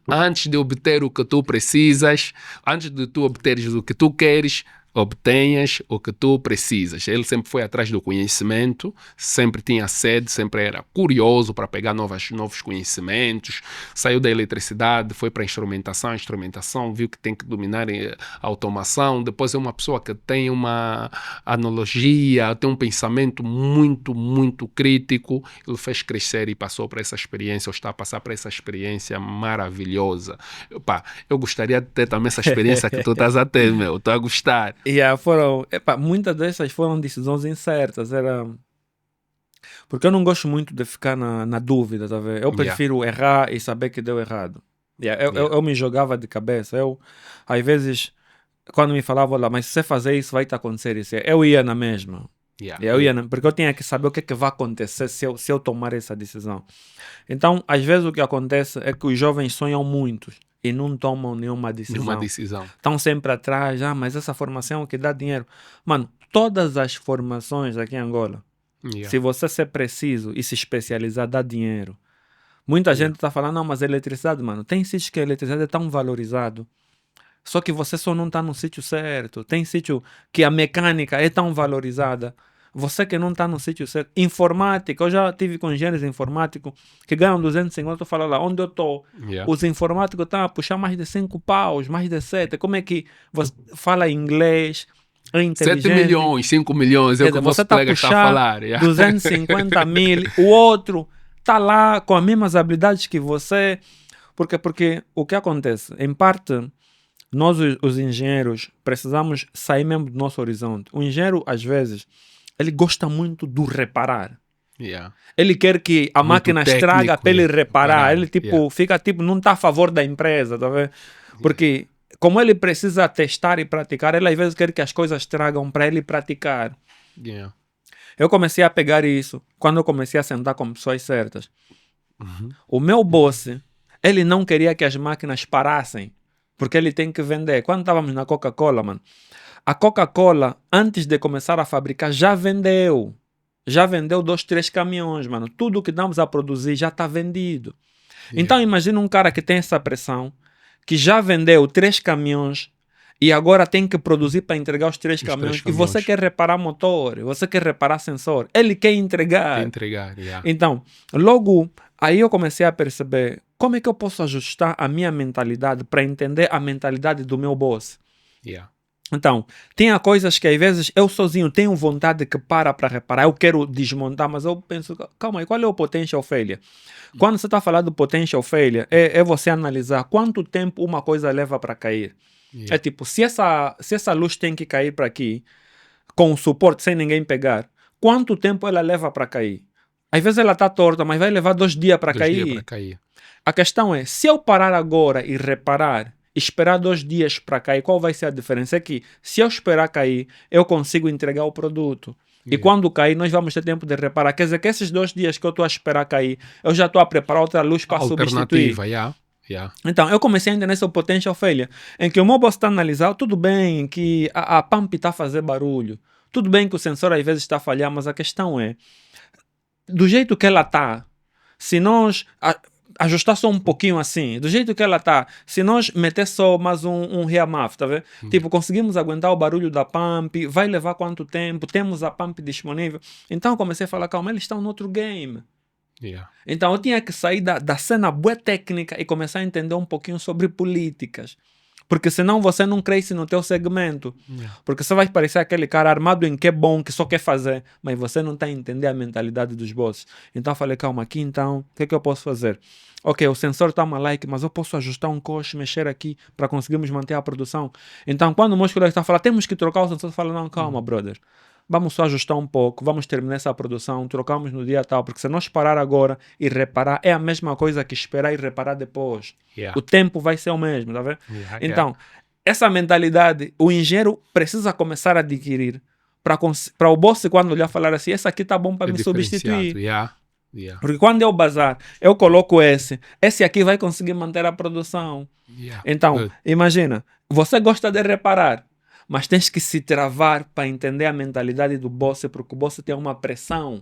Antes de obter o que tu precisas, antes de tu obteres o que tu queres, obtenhas o que tu precisas. Ele sempre foi atrás do conhecimento, sempre tinha sede, sempre era curioso para pegar novos conhecimentos. Saiu da eletricidade, foi para a instrumentação, viu que tem que dominar a automação. Depois é uma pessoa que tem uma analogia, tem um pensamento muito, muito crítico. Ele fez crescer e passou para essa experiência, ou está a passar para essa experiência maravilhosa. Eu gostaria de ter também essa experiência que tu estás a ter, meu. Estou a gostar. Muitas dessas foram decisões incertas. Porque eu não gosto muito de ficar na dúvida, tá vendo? Eu prefiro errar e saber que deu errado. Eu me jogava de cabeça. Às vezes, quando me falava, olha, mas se você fazer isso, vai te acontecer isso. Eu ia na mesma. Porque eu tinha que saber o que vai acontecer se eu tomar essa decisão. Então, às vezes o que acontece é que os jovens sonham muito e não tomam nenhuma decisão. Estão sempre atrás, mas essa formação que dá dinheiro. Mano, todas as formações aqui em Angola, se você ser preciso e se especializar, dá dinheiro. Muita gente está falando, não, mas a eletricidade, mano, tem sítios que a eletricidade é tão valorizado, só que você só não está no sítio certo. Tem sítio que a mecânica é tão valorizada, você que não está no sítio certo. Informática, eu já tive com engenheiros informáticos que ganham 250, eu falo lá, onde eu estou? Os informáticos estão a puxar mais de 5 paus, mais de 7. Como é que você fala inglês, é inteligente? 7 milhões, 5 milhões, é o que você colega está a falar. 250 mil, o outro está lá com as mesmas habilidades que você. Porque o que acontece? Em parte, nós os engenheiros precisamos sair mesmo do nosso horizonte. O engenheiro, às vezes, ele gosta muito do reparar. Ele quer que a máquina estraga para ele reparar. Ele fica não está a favor da empresa, tá vendo? Porque como ele precisa testar e praticar, ele às vezes quer que as coisas estragam para ele praticar. Eu comecei a pegar isso quando eu comecei a sentar com pessoas certas. O meu boss, ele não queria que as máquinas parassem, porque ele tem que vender. Quando estávamos na Coca-Cola, mano, a Coca-Cola, antes de começar a fabricar, já vendeu. Já vendeu 2, 3 caminhões, mano. Tudo que damos a produzir já está vendido. Então imagina um cara que tem essa pressão, que já vendeu 3 caminhões e agora tem que produzir para entregar os 3 caminhões. E você quer reparar motor, você quer reparar sensor. Ele quer entregar. Então, logo aí eu comecei a perceber como é que eu posso ajustar a minha mentalidade para entender a mentalidade do meu boss. Então, tem coisas que às vezes eu sozinho tenho vontade que para reparar, eu quero desmontar, mas eu penso, calma aí, qual é o potential failure? Quando você está falando do potential failure, é você analisar quanto tempo uma coisa leva para cair. É tipo, se essa luz tem que cair para aqui, com o suporte, sem ninguém pegar, quanto tempo ela leva para cair? Às vezes ela está torta, mas vai levar 2 dias para cair. A questão é, se eu parar agora e reparar, esperar 2 dias para cair, qual vai ser a diferença? É que se eu esperar cair, eu consigo entregar o produto. E quando cair, nós vamos ter tempo de reparar. Quer dizer que esses 2 dias que eu estou a esperar cair, eu já estou a preparar outra luz para substituir. Então, eu comecei a entender esse potential failure, em que o meu boss está a analisar, tudo bem que a pump está a fazer barulho, tudo bem que o sensor às vezes está a falhar, mas a questão é, do jeito que ela está, se nós ajustar só um pouquinho assim, do jeito que ela está, se nós meter só mais um reamaf, tá vendo? Tipo, conseguimos aguentar o barulho da pump, vai levar quanto tempo, temos a pump disponível. Então eu comecei a falar, calma, eles estão no outro game. Então eu tinha que sair da cena boa técnica e começar a entender um pouquinho sobre políticas. Porque senão você não cresce no teu segmento. Porque você vai parecer aquele cara armado em que é bom, que só quer fazer, mas você não está a entender a mentalidade dos bosses. Então eu falei, calma, aqui então, o que eu posso fazer? Ok, o sensor está malike, mas eu posso ajustar um coche, mexer aqui para conseguirmos manter a produção. Então quando o meu colega está a falar, temos que trocar o sensor, eu falo, não, calma, brother. Vamos só ajustar um pouco, vamos terminar essa produção, trocamos no dia tal, porque se nós parar agora e reparar, é a mesma coisa que esperar e reparar depois. O tempo vai ser o mesmo, tá vendo? Então, essa mentalidade, o engenheiro precisa começar a adquirir para o boss, quando olhar, falar assim, esse aqui tá bom para me substituir. Porque quando eu bazar, eu coloco esse aqui vai conseguir manter a produção. Então, imagina, você gosta de reparar, mas tens que se travar para entender a mentalidade do boss, porque o boss tem uma pressão.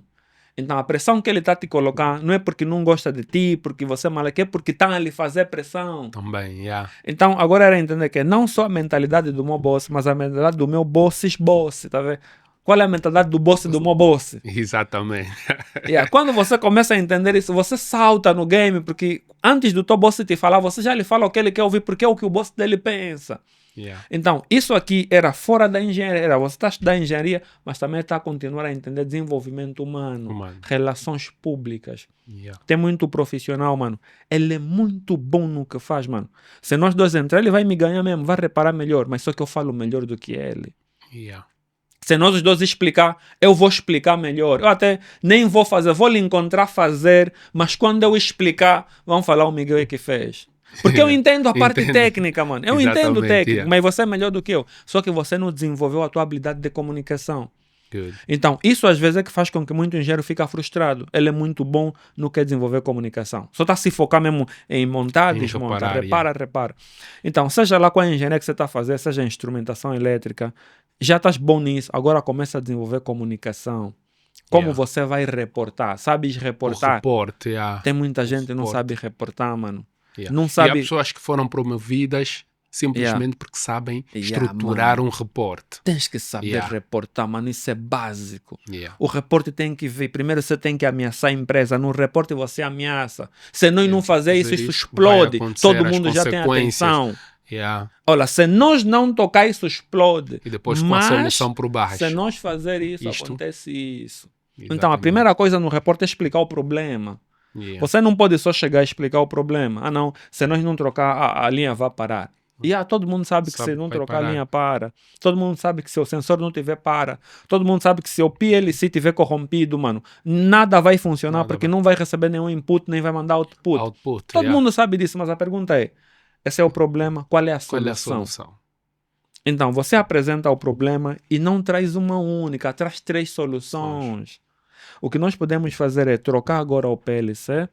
Então a pressão que ele está te colocando não é porque não gosta de ti, porque você é malaque, é porque está a lhe fazer pressão. Também, Então agora era entender que não só a mentalidade do meu boss, mas a mentalidade do meu boss, tá vendo? Qual é a mentalidade do boss do meu boss? Exatamente. Quando você começa a entender isso, você salta no game, porque antes do teu boss te falar, você já lhe fala o que ele quer ouvir, porque é o que o boss dele pensa. Então, isso aqui era fora da engenharia. Você está a estudar engenharia, mas também está a continuar a entender desenvolvimento humano. Relações públicas. Tem muito profissional, mano. Ele é muito bom no que faz, mano. Se nós dois entrar, ele vai me ganhar mesmo, vai reparar melhor, mas só que eu falo melhor do que ele. Se nós os dois explicar, eu vou explicar melhor. Eu até nem vou fazer, vou lhe encontrar fazer, mas quando eu explicar, vão falar o Miguel é que fez. Porque eu entendo a parte técnica, mano. Eu entendo o técnico, mas você é melhor do que eu. Só que você não desenvolveu a tua habilidade de comunicação. Então, isso às vezes é que faz com que muito engenheiro fique frustrado. Ele é muito bom no que desenvolver comunicação. Só está a se focar mesmo em montar, desmontar, repara. Então, seja lá qual engenharia que você está a fazer, seja instrumentação elétrica, já estás bom nisso. Agora começa a desenvolver comunicação. Como você vai reportar? Sabes reportar? O reporte, Tem muita gente que não sabe reportar, mano. Não E sabe... há pessoas que foram promovidas simplesmente porque sabem estruturar um reporte. Tens que saber reportar, mano. Isso é básico. O reporte tem que vir. Primeiro você tem que ameaçar a empresa. No reporte você ameaça. Se nós não fazer isso, isso explode. Todo mundo já tem atenção. Olha, se nós não tocar, isso explode. E depois com a solução por baixo. Se nós fazer isso, acontece isso. Exatamente. Então a primeira coisa no reporte é explicar o problema. Você não pode só chegar a explicar o problema. Ah não, se nós não trocar, a linha vai parar. Todo mundo sabe que se não trocar a linha para. Todo mundo sabe que se o sensor não tiver para. Todo mundo sabe que se o PLC tiver corrompido, mano, nada vai funcionar porque não vai receber nenhum input, nem vai mandar output. Todo mundo sabe disso, mas a pergunta é, esse é o problema, qual é a solução? Então, você apresenta o problema e não traz uma única, traz 3 soluções. O que nós podemos fazer é trocar agora o PLC,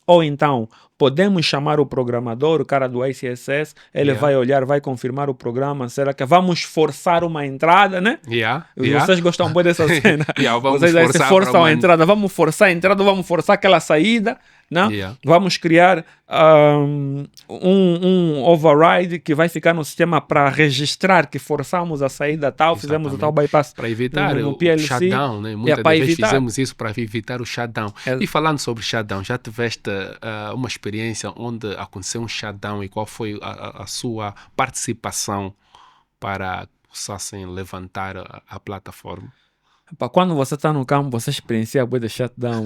Ou então, podemos chamar o programador, o cara do ICSS, ele vai olhar, vai confirmar o programa, será que vamos forçar uma entrada, né? Vocês gostam muito dessa cena. Vocês aí se forçam a entrada, vamos forçar a entrada, vamos forçar aquela saída, né? Vamos criar um override que vai ficar no sistema para registrar que forçamos a saída tal, fizemos o tal bypass. Para evitar no o PLC, shutdown, né? Muitas vezes fizemos isso para evitar o shutdown. E falando sobre shutdown, já tiveste uma experiência onde aconteceu um shutdown e qual foi a sua participação para possam levantar a plataforma? Quando você está no campo, você experiencia a de shutdown.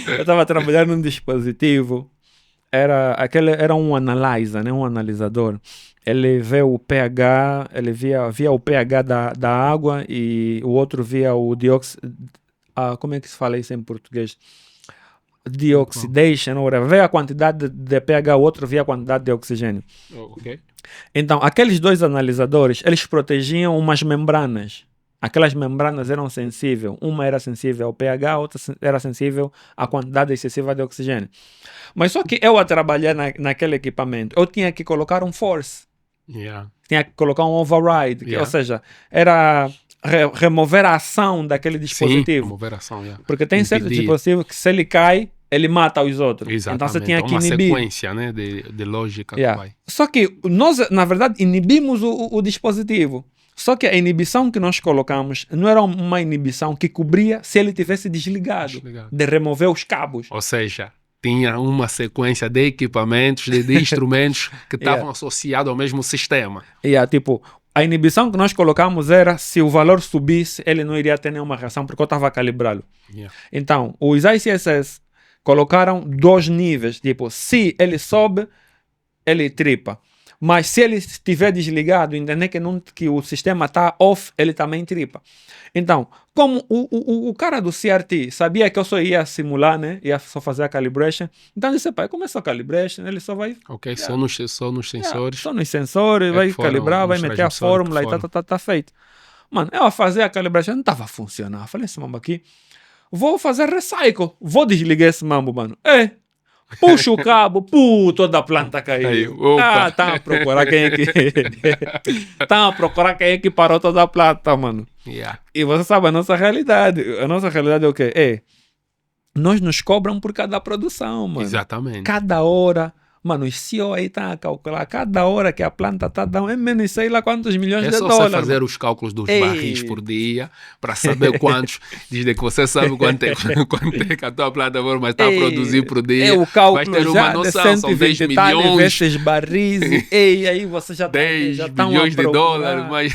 Eu estava trabalhando num dispositivo, era um analyzer, né? Um analisador. Ele vê o pH, ele via o pH da água e o outro via o dióxido. Como é que se fala isso em português? Deoxidation, vê a quantidade de pH, o outro via a quantidade de oxigênio. Então, aqueles dois analisadores, eles protegiam umas membranas. Aquelas membranas eram sensíveis. Uma era sensível ao pH, a outra era sensível à quantidade excessiva de oxigênio. Mas só que eu a trabalhar naquele equipamento, eu tinha que colocar um force. Tinha que colocar um override. Ou seja, era remover a ação daquele dispositivo. Sim, remover a ação, Porque tem certos dispositivos que se ele cai, ele mata os outros. Exatamente. Então você tinha que uma inibir. Sequência, né, de lógica que vai. Só que nós, na verdade, inibimos o dispositivo. Só que a inibição que nós colocamos não era uma inibição que cobria se ele tivesse desligado. De remover os cabos. Ou seja, tinha uma sequência de equipamentos, de instrumentos que estavam associados ao mesmo sistema. Tipo, a inibição que nós colocamos era se o valor subisse, ele não iria ter nenhuma reação porque eu estava a calibrá-lo. Então, os ICSS colocaram 2 níveis. Tipo, se ele sobe, ele tripa. Mas se ele estiver desligado, entender que o sistema está off, ele também tripa. Então, como o cara do CRT sabia que eu só ia simular, né? Ia só fazer a calibration. Então, disse, pai, começou a calibration, ele só vai... Só nos sensores. Só nos sensores, vai calibrar, vai meter a fórmula e tá feito. Mano, eu a fazer a calibration não estava a funcionar. Falei, esse mambo aqui, vou fazer recycle. Vou desligar esse mambo, mano. Puxa o cabo, toda a planta caiu. Tá a procurar quem é que... tá a procurar quem é que parou toda a planta, mano. E você sabe a nossa realidade. A nossa realidade é o quê? Nós nos cobram por cada produção, mano. Exatamente. Cada hora... Mano, o CEO aí tá a calcular cada hora que a planta tá dando, é menos sei lá quantos milhões de dólares. É só você fazer os cálculos dos barris por dia para saber quantos, desde que você sabe quanto é que a tua plataforma está a produzir por dia. O cálculo vais ter uma noção, são 10 milhões. Desses barris, aí você já 10 milhões de dólares, mas...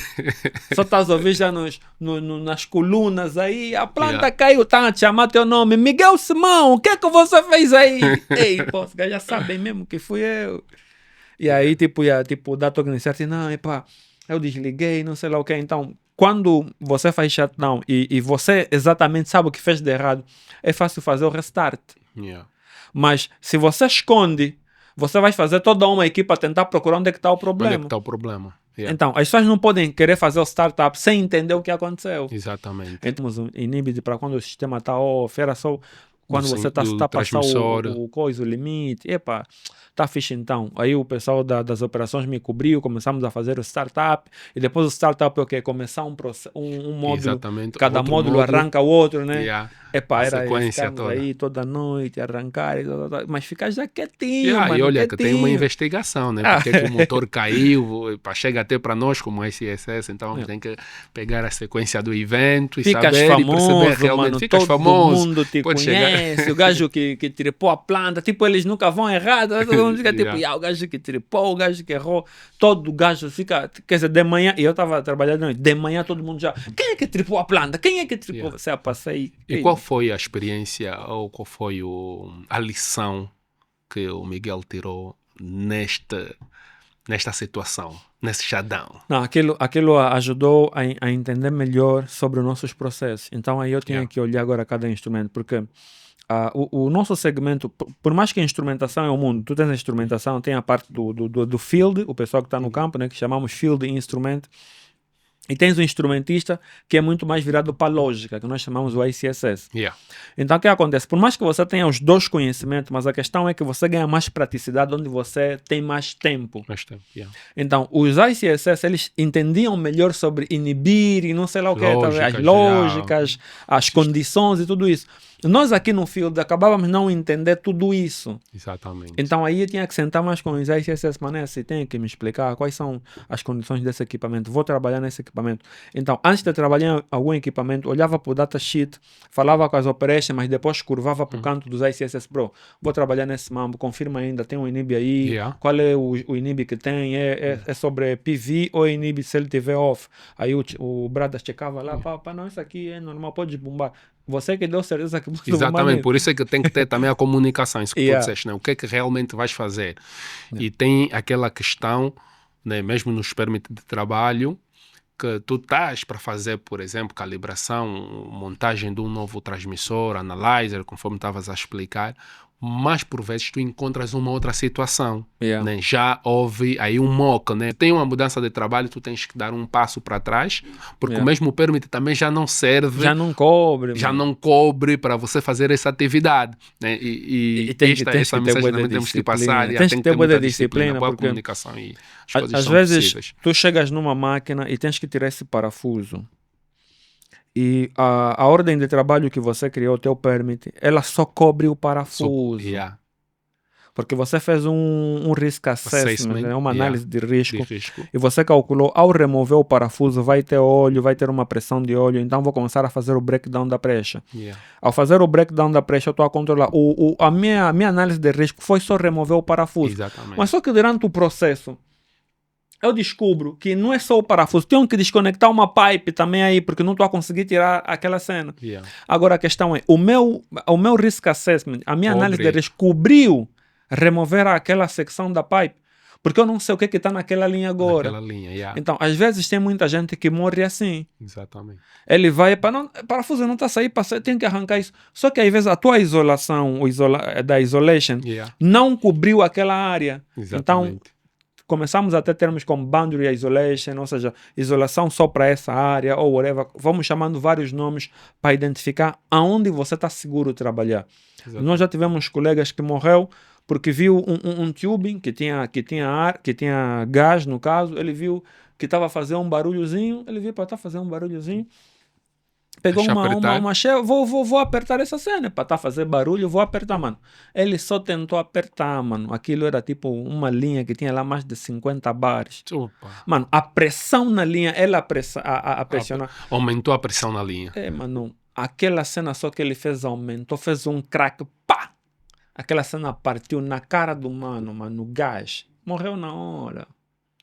Só estás a ouvir já nas colunas aí, a planta caiu, tá a te chamar teu nome, Miguel Simão, o que é que você fez aí? Pô, os já sabem mesmo que fui eu. E aí, dá toque no certo, não, eu desliguei, não sei lá o que. Então, quando você faz shutdown e você exatamente sabe o que fez de errado, é fácil fazer o restart. Mas, se você esconde, você vai fazer toda uma equipa tentar procurar onde é que está o problema. Onde é que está o problema? Então, as pessoas não podem querer fazer o startup sem entender o que aconteceu. Exatamente. Então, inibir para quando o sistema está off, era só quando você está a passar o limite. Tá fixe então. Aí o pessoal das operações me cobriu, começamos a fazer o startup, e depois o startup é o quê? Começar um módulo, exatamente. Cada módulo arranca o outro, né? Era sequência toda. Aí toda noite, arrancar, mas ficar já quietinho, mano, e olha, quietinho. Que tem uma investigação, né? Porque que o motor caiu, chega até para nós como ICSS, então tem que pegar a sequência do evento e saber famoso, e perceber realmente. Mano, Ficas todo famoso. Todo mundo te conhece, o gajo que tripou a planta, eles nunca vão errar, todo mundo fica o gajo que tripou, o gajo que errou, todo gajo fica, quer dizer, de manhã, e eu estava trabalhando de manhã, todo mundo já, quem é que tripou a planta? Quem é que tripou? Você passei. E qual foi a experiência, ou qual foi a lição que o Miguel tirou nesta situação, nesse shutdown? Não, aquilo ajudou a entender melhor sobre os nossos processos. Então aí eu tinha que olhar agora cada instrumento, porque o nosso segmento, por mais que a instrumentação é o mundo, tu tens a instrumentação, tem a parte do field, o pessoal que está no campo, né, que chamamos field instrument, E tens o instrumentista que é muito mais virado para a lógica, que nós chamamos o ICSS. Yeah. Então o que acontece? Por mais que você tenha os dois conhecimentos, mas a questão é que você ganha mais praticidade onde você tem mais tempo. Mais tempo. Yeah. Então os ICSS, eles entendiam melhor sobre inibir e não sei lá o que, as Lógicas, lógicas, as condições e tudo isso. Nós aqui no field acabávamos não entender tudo isso. Exatamente. Então aí eu tinha que sentar mais com os ICSS, mané, se tem que me explicar quais são as condições desse equipamento, vou trabalhar nesse equipamento. Então, antes de trabalhar em algum equipamento, olhava para o datasheet, falava com as operations, mas depois curvava para o canto dos ICSS Pro. Vou trabalhar nesse mambo, confirma ainda, tem um inib aí, Yeah. qual é o inib que tem, é sobre PV ou inib se ele tiver off. Aí o Brada checava lá, pá, não, isso aqui é normal, pode bombar. Você que deu certeza que pode bombar. Exatamente, por isso é que tem que ter também a comunicação, isso que tu Yeah. disseste, né? O que é que realmente vais fazer? Yeah. E tem aquela questão, né, mesmo nos permite de trabalho, que tu estás para fazer, por exemplo, calibração, montagem de um novo transmissor, analyzer, conforme estavas a explicar, mas por vezes tu encontras uma outra situação. Yeah. Né? Já houve aí um mock, né? Tem uma mudança de trabalho, tu tens que dar um passo para trás, porque o mesmo permit também já não serve, Já não cobre. já não cobre para você fazer essa atividade. Né? E essa mensagem também temos que passar. Tens que ter muita disciplina, boa porque comunicação e as coisas às são vezes possíveis. tu chegas numa máquina e tens que tirar esse parafuso. E a ordem de trabalho que você criou, o teu permit, ela só cobre o parafuso. Yeah. Porque você fez um risk assessment, né? Uma análise de risco. E você calculou, ao remover o parafuso, vai ter óleo, vai ter uma pressão de óleo, então vou começar a fazer o breakdown da pressure. Yeah. Ao fazer o breakdown da pressure, eu estou a controlar. A minha análise de risco foi só remover o parafuso. Exatamente. Mas só que durante o processo, eu descubro que não é só o parafuso, tenho que desconectar uma pipe também aí, porque não estou a conseguir tirar aquela cena. Yeah. Agora a questão é, o meu risk assessment, a minha análise de risco cobriu remover aquela secção da pipe, porque eu não sei o que está naquela linha agora. Naquela linha, yeah. Então, às vezes tem muita gente que morre assim. Exatamente. Ele vai para parafuso não está a sair, tem que arrancar isso. Só que às vezes a tua isolação, da isolation, Yeah. não cobriu aquela área. Exatamente. Então, começamos a ter termos como boundary isolation, ou seja, isolação só para essa área, ou whatever. Vamos chamando vários nomes para identificar aonde você está seguro de trabalhar. Exatamente. Nós já tivemos colegas que morreu porque viu um tubing que tinha ar, que tinha gás, no caso. Ele viu que estava fazendo um barulhozinho, ele viu para estar fazendo um barulhozinho, pegou uma cheia, vou apertar essa cena, para estar fazendo barulho, vou apertar, mano. Ele só tentou apertar, mano. Aquilo era tipo uma linha que tinha lá mais de 50 bares. Opa. Mano, a pressão na linha, ela pressionar. Aumentou a pressão na linha. Mano, aquela cena só que ele fez aumentou, fez um crack, pá! Aquela cena partiu na cara do mano, o gás. Morreu na hora.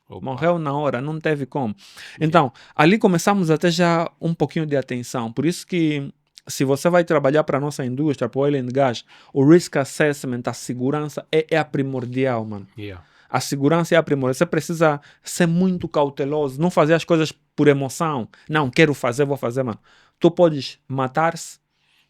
Opa. Morreu na hora, não teve como. Então, ali começamos a ter já um pouquinho de atenção. Por isso que, se você vai trabalhar para a nossa indústria, para o oil and gas, o risk assessment, a segurança é a primordial, mano. Yeah. A segurança é a primordial. Você precisa ser muito cauteloso, não fazer as coisas por emoção. Não, quero fazer, vou fazer, mano. Tu podes matar-se,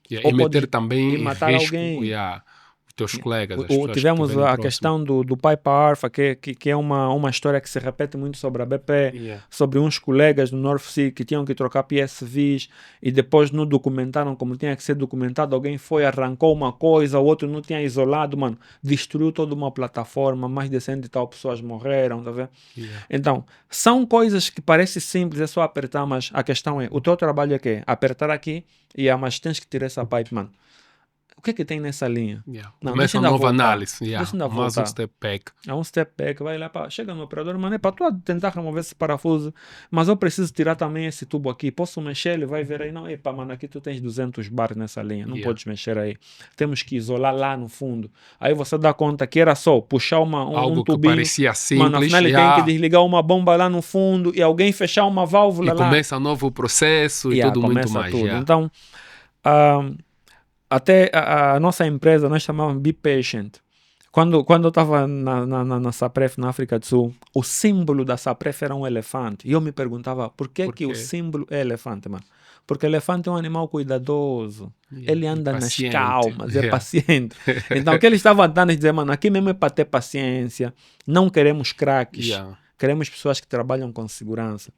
Yeah. E meter também em matar risco, alguém. Yeah, os teus colegas. As pessoas Tivemos que a questão do Pipe Alpha, que é uma história que se repete muito sobre a BP, Yeah. sobre uns colegas do North Sea que tinham que trocar PSVs e depois não documentaram como tinha que ser documentado. Alguém foi, arrancou uma coisa, o outro não tinha isolado, mano, destruiu toda uma plataforma, mais de 100 e tal pessoas morreram, tá vendo? Yeah. Então, são coisas que parecem simples, é só apertar, mas a questão é, o teu trabalho é que apertar aqui mas tens que tirar essa pipe, mano. O que é que tem nessa linha? Yeah. Não, Começa uma nova análise. Yeah. Deixa ainda Mais um voltar. step back. É um step back, vai lá, chega no operador, mano, para tu tentar remover esse parafuso, mas eu preciso tirar também esse tubo aqui, posso mexer? Ele vai ver aí, não, epa, mano, aqui tu tens 200 bar nessa linha, não podes mexer aí, temos que isolar lá no fundo. Aí você dá conta que era só puxar algo um tubinho, que parecia simples, mano, afinal ele tem que desligar uma bomba lá no fundo e alguém fechar uma válvula e lá. começa um novo processo e tudo muito mais. Tudo. Então, até a nossa empresa, nós chamávamos Be Patient. Quando eu estava na SAPREF, na África do Sul, o símbolo da SAPREF era um elefante. E eu me perguntava, por que o símbolo é elefante, mano? Porque elefante é um animal cuidadoso. Ele anda nas calmas, é paciente. Então, o que eles estavam dando é dizer, mano, aqui mesmo é para ter paciência. Não queremos craques. queremos pessoas que trabalham com segurança.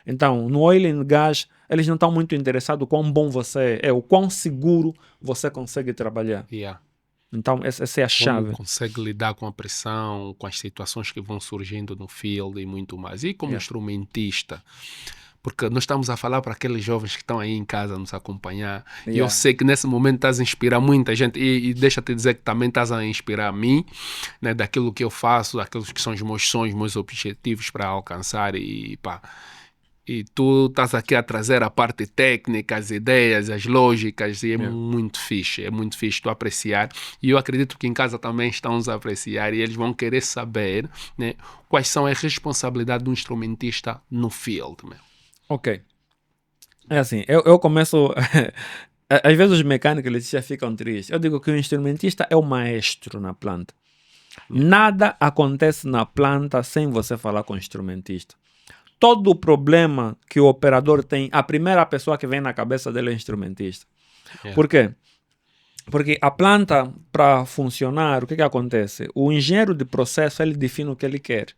Então, no oil and gas, eles não estão muito interessados quão bom você é, o quão seguro você consegue trabalhar. Yeah. Então, essa é a chave. Como consegue lidar com a pressão, com as situações que vão surgindo no field e muito mais. E como instrumentista, porque nós estamos a falar para aqueles jovens que estão aí em casa a nos acompanhar. E eu sei que nesse momento estás a inspirar muita gente. E deixa-te dizer que também estás a inspirar a mim, né, daquilo que eu faço, daqueles que são os meus sonhos, meus objetivos para alcançar. E tu estás aqui a trazer a parte técnica, as ideias, as lógicas, e é muito fixe tu apreciar. E eu acredito que em casa também estamos a apreciar e eles vão querer saber, né, quais são as responsabilidades do instrumentista no field. Né? Ok. É assim, eu começo... Às vezes os mecânicos eles já ficam tristes. Eu digo que o instrumentista é o maestro na planta. Nada acontece na planta sem você falar com o instrumentista. Todo o problema que o operador tem, a primeira pessoa que vem na cabeça dele é o instrumentista. Por quê? Porque a planta, para funcionar, o que acontece? O engenheiro de processo, ele define o que ele quer.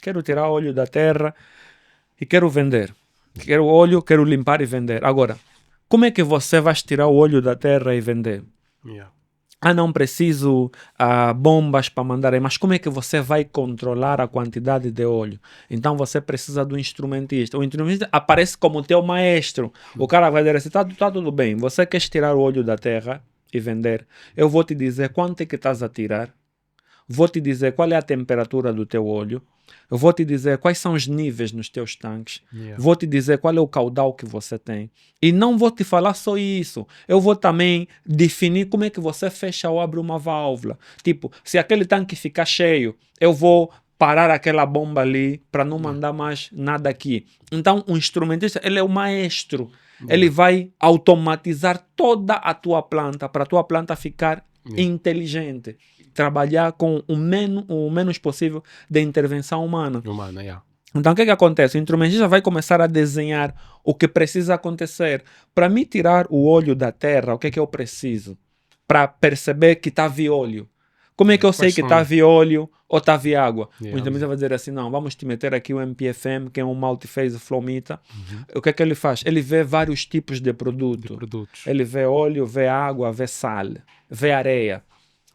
Quero tirar óleo da terra e quero vender. Quero óleo, quero limpar e vender. Agora, como é que você vai tirar o óleo da terra e vender? Não preciso bombas para mandar aí, mas como é que você vai controlar a quantidade de óleo? Então você precisa do instrumentista. O instrumentista aparece como teu maestro. O cara vai dizer assim, tá tudo bem, você quer tirar o óleo da terra e vender? Eu vou te dizer quanto é que estás a tirar, vou te dizer qual é a temperatura do teu óleo, eu vou te dizer quais são os níveis nos teus tanques, vou te dizer qual é o caudal que você tem. E não vou te falar só isso, eu vou também definir como é que você fecha ou abre uma válvula. Tipo, se aquele tanque ficar cheio, eu vou parar aquela bomba ali para não mandar mais nada aqui. Então, o instrumentista, ele é o maestro. Ele vai automatizar toda a tua planta para a tua planta ficar inteligente. Trabalhar com o menos possível de intervenção humana. Então, o que acontece? O instrumentista vai começar a desenhar o que precisa acontecer. Para me tirar o óleo da terra, o que é que eu preciso? Para perceber que está vi óleo. Como é que eu sei que está vi óleo ou está vi água? O instrumentista vai dizer assim, não, vamos te meter aqui o MPFM, que é um Multiphase Flow Meter. O que é que ele faz? Ele vê vários tipos de produtos. Ele vê óleo, vê água, vê sal, vê areia.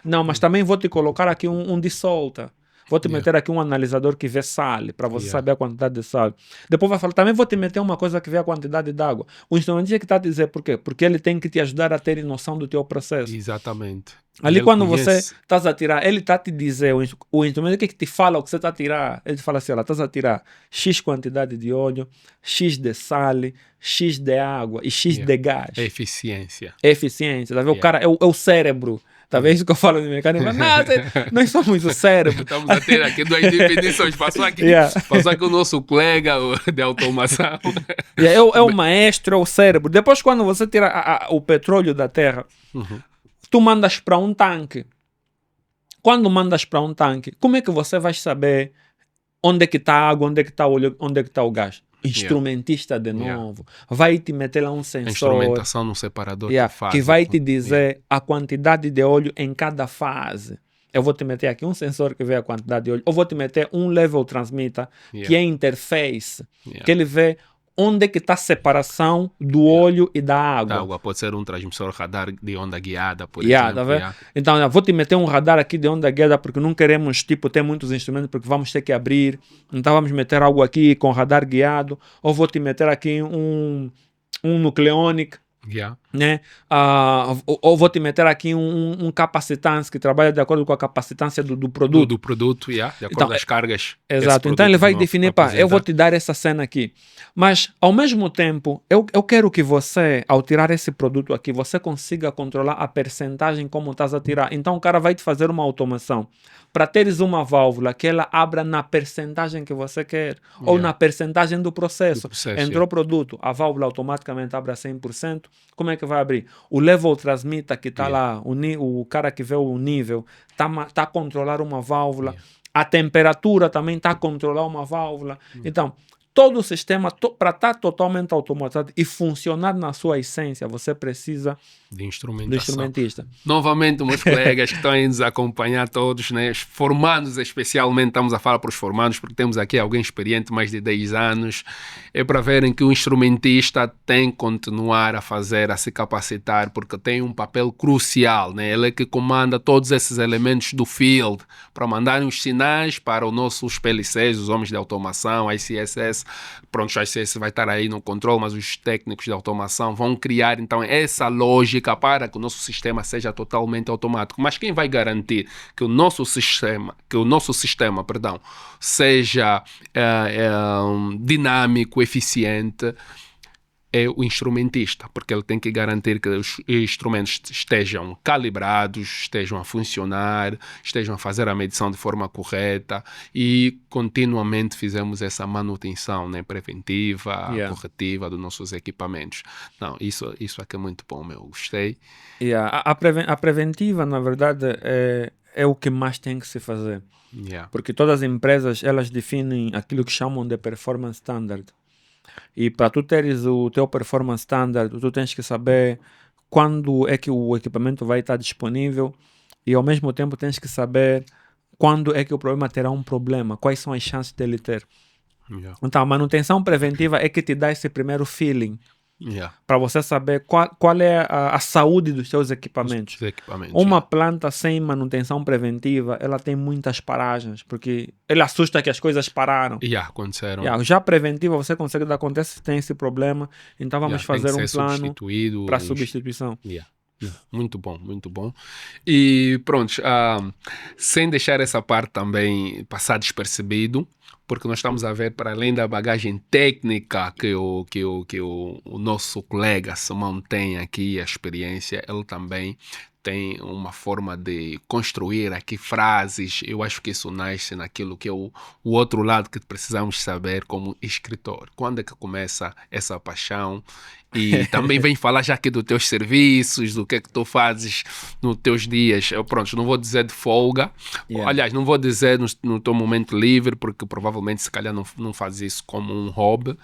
Não, mas também vou te colocar aqui um dissolta. Vou te meter aqui um analisador que vê sal, para você saber a quantidade de sal. Depois vai falar, também vou te meter uma coisa que vê a quantidade de água. O instrumentista que está a dizer por quê? Porque ele tem que te ajudar a ter noção do teu processo. Exatamente. Ali quando você estás a tirar, ele está a te dizer, o instrumento que te fala o que você está a tirar, ele te fala assim, olha, estás a tirar X quantidade de óleo, X de sal, X de água e X de gás. É eficiência. É eficiência, tá vendo? O cara é o cérebro. Talvez isso que eu falo de mecânica, nós somos o cérebro. Estamos a ter aqui duas definições. Passou aqui o nosso colega de automação. É o maestro, é o cérebro. Depois, quando você tira o petróleo da terra, tu mandas para um tanque. Quando mandas para um tanque, como é que você vai saber onde é que está a água, onde é que está o óleo, onde é que está o gás? Instrumentista de novo. Vai te meter lá um sensor. A instrumentação no separador que vai te dizer a quantidade de óleo em cada fase. Eu vou te meter aqui um sensor que vê a quantidade de óleo. Eu vou te meter um level transmitter, que é interface, que ele vê onde é que está a separação do óleo e da água. Pode ser um transmissor radar de onda guiada, por exemplo. Então, eu vou te meter um radar aqui de onda guiada porque não queremos ter muitos instrumentos porque vamos ter que abrir. Então, vamos meter algo aqui com radar guiado. Ou vou te meter aqui um nucleonic. Né? Ou vou te meter aqui um capacitance que trabalha de acordo com a capacitância do produto. Do produto, de acordo com as cargas. Exato. Então ele vai definir, eu vou te dar essa cena aqui. Mas, ao mesmo tempo, eu quero que você, ao tirar esse produto aqui, você consiga controlar a percentagem como estás a tirar. Então o cara vai te fazer uma automação para teres uma válvula que ela abra na percentagem que você quer, ou na percentagem do processo. Entrou o produto, a válvula automaticamente abre a 100%. Como é que vai abrir? O level transmitter que está lá, o cara que vê o nível, está a controlar uma válvula. A temperatura também está a controlar uma válvula. Então, todo o sistema, para estar totalmente automatizado e funcionar na sua essência, você precisa De do instrumentação. instrumentista. Novamente, meus colegas que estão aí nos acompanhar todos, né? Os formandos especialmente, estamos a falar para os formandos, porque temos aqui alguém experiente, mais de 10 anos, é para verem que o instrumentista tem que continuar a fazer, a se capacitar, porque tem um papel crucial, né? Ele é que comanda todos esses elementos do field, para mandarem os sinais para os nossos PLCs, os homens de automação, ICSS, pronto, o ICSS vai estar aí no controle, mas os técnicos de automação vão criar, então, essa lógica para que o nosso sistema seja totalmente automático. Mas quem vai garantir que o nosso sistema, seja dinâmico, eficiente, é o instrumentista, porque ele tem que garantir que os instrumentos estejam calibrados, estejam a funcionar, estejam a fazer a medição de forma correta e continuamente fizemos essa manutenção, né, preventiva, corretiva dos nossos equipamentos. Não, isso é que é muito bom, meu, gostei. A preventiva, na verdade, é o que mais tem que se fazer. Porque todas as empresas, elas definem aquilo que chamam de performance standard. E para tu teres o teu performance standard, tu tens que saber quando é que o equipamento vai estar disponível e ao mesmo tempo tens que saber quando é que o problema terá um problema, quais são as chances dele ter. Então a manutenção preventiva é que te dá esse primeiro feeling para você saber qual é a saúde dos seus equipamentos. Uma planta sem manutenção preventiva, ela tem muitas paragens, porque ele assusta que as coisas pararam. Aconteceram. Já preventiva, você consegue dar conta se tem esse problema, então vamos fazer um plano para substituição. Muito bom, muito bom. E pronto, sem deixar essa parte também passar despercebido, porque nós estamos a ver, para além da bagagem técnica que o nosso colega Simão tem aqui, a experiência, ele também tem uma forma de construir aqui frases. Eu acho que isso nasce naquilo que é o outro lado que precisamos saber como escritor. Quando é que começa essa paixão? E também vem falar já aqui dos teus serviços, do que é que tu fazes nos teus dias. Pronto, não vou dizer de folga. Aliás, não vou dizer no teu momento livre, porque provavelmente se calhar não fazes isso como um hobby.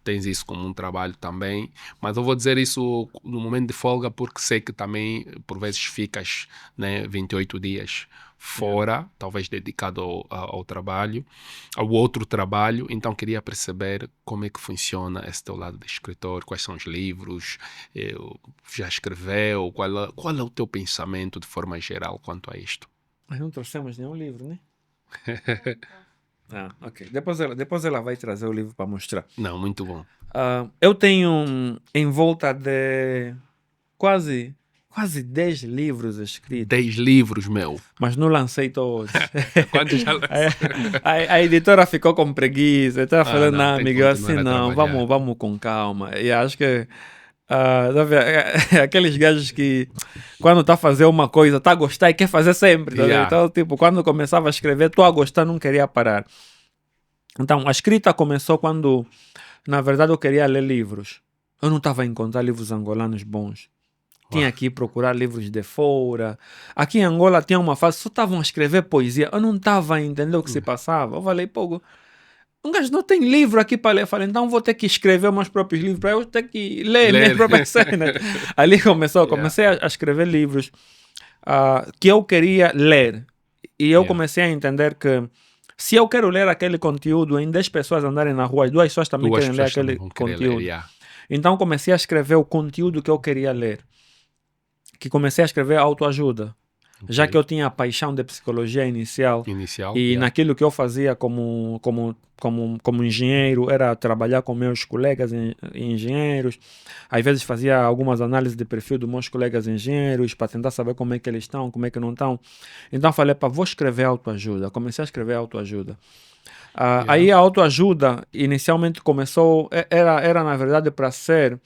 Tens isso como um trabalho também, mas eu vou dizer isso no momento de folga porque sei que também por vezes ficas, né, 28 dias fora, talvez dedicado ao trabalho, ao outro trabalho. Então queria perceber como é que funciona esse teu lado de escritor, quais são os livros, já escreveu, qual é o teu pensamento de forma geral quanto a isto? Mas não trouxemos nenhum livro, né? Ok. Depois ela vai trazer o livro para mostrar. Não, muito bom. Eu tenho em volta de quase 10 livros escritos. 10 livros, meu. Mas não lancei todos. Quantos já lancei? A editora ficou com preguiça. Estava falando, não, Miguel, assim não, vamos com calma. E acho que aqueles gajos que quando tá a fazer uma coisa, tá a gostar e quer fazer sempre. Então, tipo, quando começava a escrever, tô a gostar, não queria parar. Então, a escrita começou quando, na verdade, eu queria ler livros. Eu não estava a encontrar livros angolanos bons. Tinha que procurar livros de fora. Aqui em Angola tinha uma fase, só estavam a escrever poesia. Eu não estava a entender o que se passava. Eu falei, pô, um gajo não tem livro aqui para ler. Eu falei, então vou ter que escrever meus próprios livros para eu ter que ler minhas próprias cenas. Ali comecei a escrever livros que eu queria ler. E eu comecei a entender que se eu quero ler aquele conteúdo em 10 pessoas andarem na rua, 2 pessoas também querem ler aquele conteúdo. Então comecei a escrever o conteúdo que eu queria ler. Que comecei a escrever autoajuda. Já que eu tinha a paixão de psicologia inicial e naquilo que eu fazia como engenheiro era trabalhar com meus colegas engenheiros, às vezes fazia algumas análises de perfil dos meus colegas engenheiros para tentar saber como é que eles estão, como é que não estão. Então falei, vou escrever autoajuda. Comecei a escrever autoajuda. Aí a autoajuda inicialmente começou, era na verdade para ser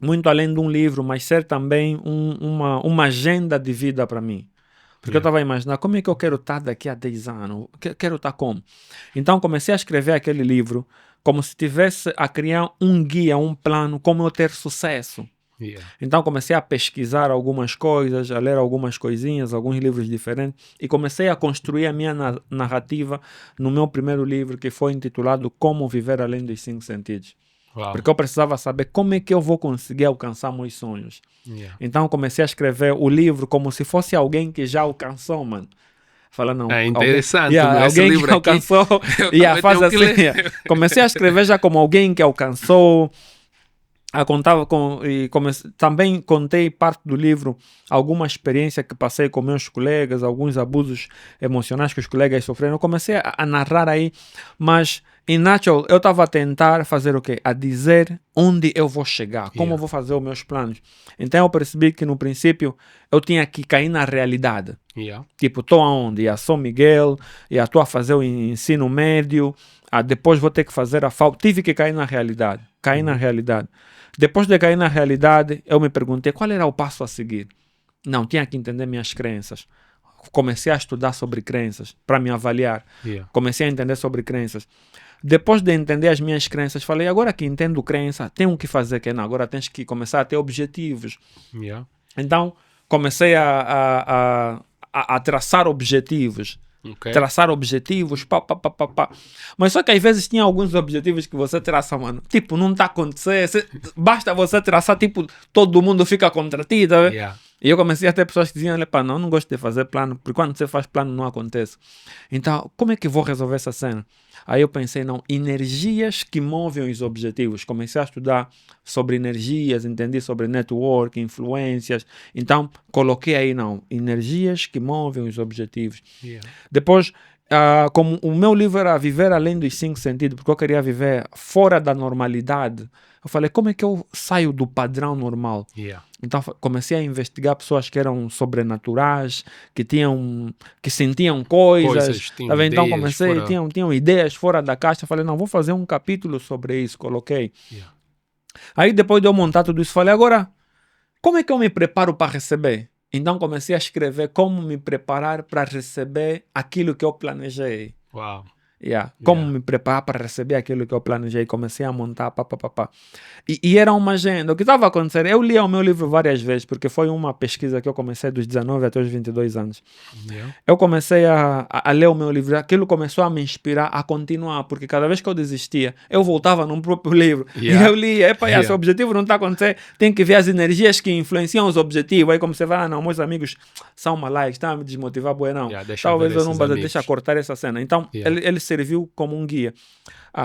muito além de um livro, mas ser também uma agenda de vida para mim. Porque eu estava a imaginar como é que eu quero estar daqui a 10 anos, quero estar como. Então comecei a escrever aquele livro como se estivesse a criar um guia, um plano, como eu ter sucesso. Yeah. Então comecei a pesquisar algumas coisas, a ler algumas coisinhas, alguns livros diferentes e comecei a construir a minha narrativa no meu primeiro livro, que foi intitulado Como Viver Além dos Cinco Sentidos. Wow. Porque eu precisava saber como é que eu vou conseguir alcançar meus sonhos. Yeah. Então comecei a escrever o livro como se fosse alguém que já alcançou, mano. Fala, não. É interessante, alguém, esse alguém livro que aqui, alcançou. Faz assim. Comecei a escrever já como alguém que alcançou. Também contei parte do livro, alguma experiência que passei com meus colegas, alguns abusos emocionais que os colegas sofreram. Eu comecei a narrar aí, mas em nutshell, eu estava a tentar fazer o quê? A dizer onde eu vou chegar, como eu vou fazer os meus planos. Então eu percebi que no princípio eu tinha que cair na realidade. Yeah. Tipo, estou aonde? São Miguel, estou a fazer o ensino médio, depois vou ter que fazer a FAO. Tive que cair na realidade. Na realidade. Depois de cair na realidade, eu me perguntei qual era o passo a seguir. Não, tinha que entender minhas crenças. Comecei a estudar sobre crenças para me avaliar. Yeah. Comecei a entender sobre crenças. Depois de entender as minhas crenças, falei, agora que entendo crença, tenho que fazer que não. Agora tens que começar a ter objetivos. Yeah. Então, comecei a traçar objetivos. Okay. Traçar objetivos, Mas só que às vezes tinha alguns objetivos que você traça, mano. Tipo, não tá acontecendo. Basta você traçar, tipo, todo mundo fica contra ti, tá vendo? Yeah. E eu comecei a ter pessoas que diziam, não gosto de fazer plano, porque quando você faz plano não acontece. Então, como é que eu vou resolver essa cena? Aí eu pensei, energias que movem os objetivos. Comecei a estudar sobre energias, entendi sobre network, influências. Então, coloquei aí, energias que movem os objetivos. Yeah. Depois, como o meu livro era Viver Além dos Cinco Sentidos, porque eu queria viver fora da normalidade, eu falei, como é que eu saio do padrão normal? Yeah. Então comecei a investigar pessoas que eram sobrenaturais, que sentiam coisas. Tinham então comecei, fora... tinham ideias fora da caixa. Falei, vou fazer um capítulo sobre isso. Coloquei. Yeah. Aí depois de eu montar tudo isso, falei, agora, como é que eu me preparo para receber? Então comecei a escrever como me preparar para receber aquilo que eu planejei. Wow. Como me preparar para receber aquilo que eu planejei. Comecei a montar, E era uma agenda. O que estava acontecendo? Eu li o meu livro várias vezes, porque foi uma pesquisa que eu comecei dos 19 até os 22 anos. Yeah. Eu comecei a ler o meu livro. Aquilo começou a me inspirar a continuar, porque cada vez que eu desistia, eu voltava no próprio livro. Yeah. E eu lia, esse objetivo não está acontecendo. Tem que ver as energias que influenciam os objetivos. Aí comecei a falar, meus amigos são malaios, estão a me desmotivar, não. Talvez eu não vá deixar cortar essa cena. Então, ele serviu como um guia.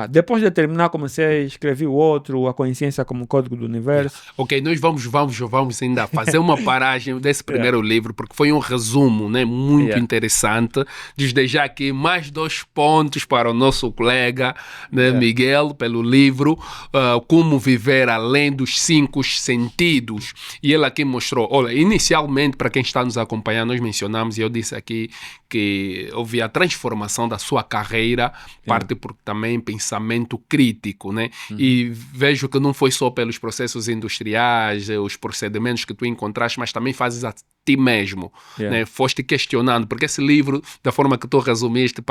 Depois de terminar, comecei a escrever o outro, A Consciência como Código do Universo. Ok, nós vamos ainda fazer uma paragem desse primeiro livro, porque foi um resumo, né, muito interessante. Desde já aqui, mais 2 pontos para o nosso colega, né, Miguel, pelo livro Como Viver Além dos Cinco Sentidos. E ele aqui mostrou, olha, inicialmente, para quem está nos acompanhando, nós mencionamos, e eu disse aqui que houve a transformação da sua carreira, parte por também pensamento crítico, né? E vejo que não foi só pelos processos industriais, os procedimentos que tu encontraste, mas também fazes a ti mesmo, né? Foste questionando, porque esse livro, da forma que tu resumiste,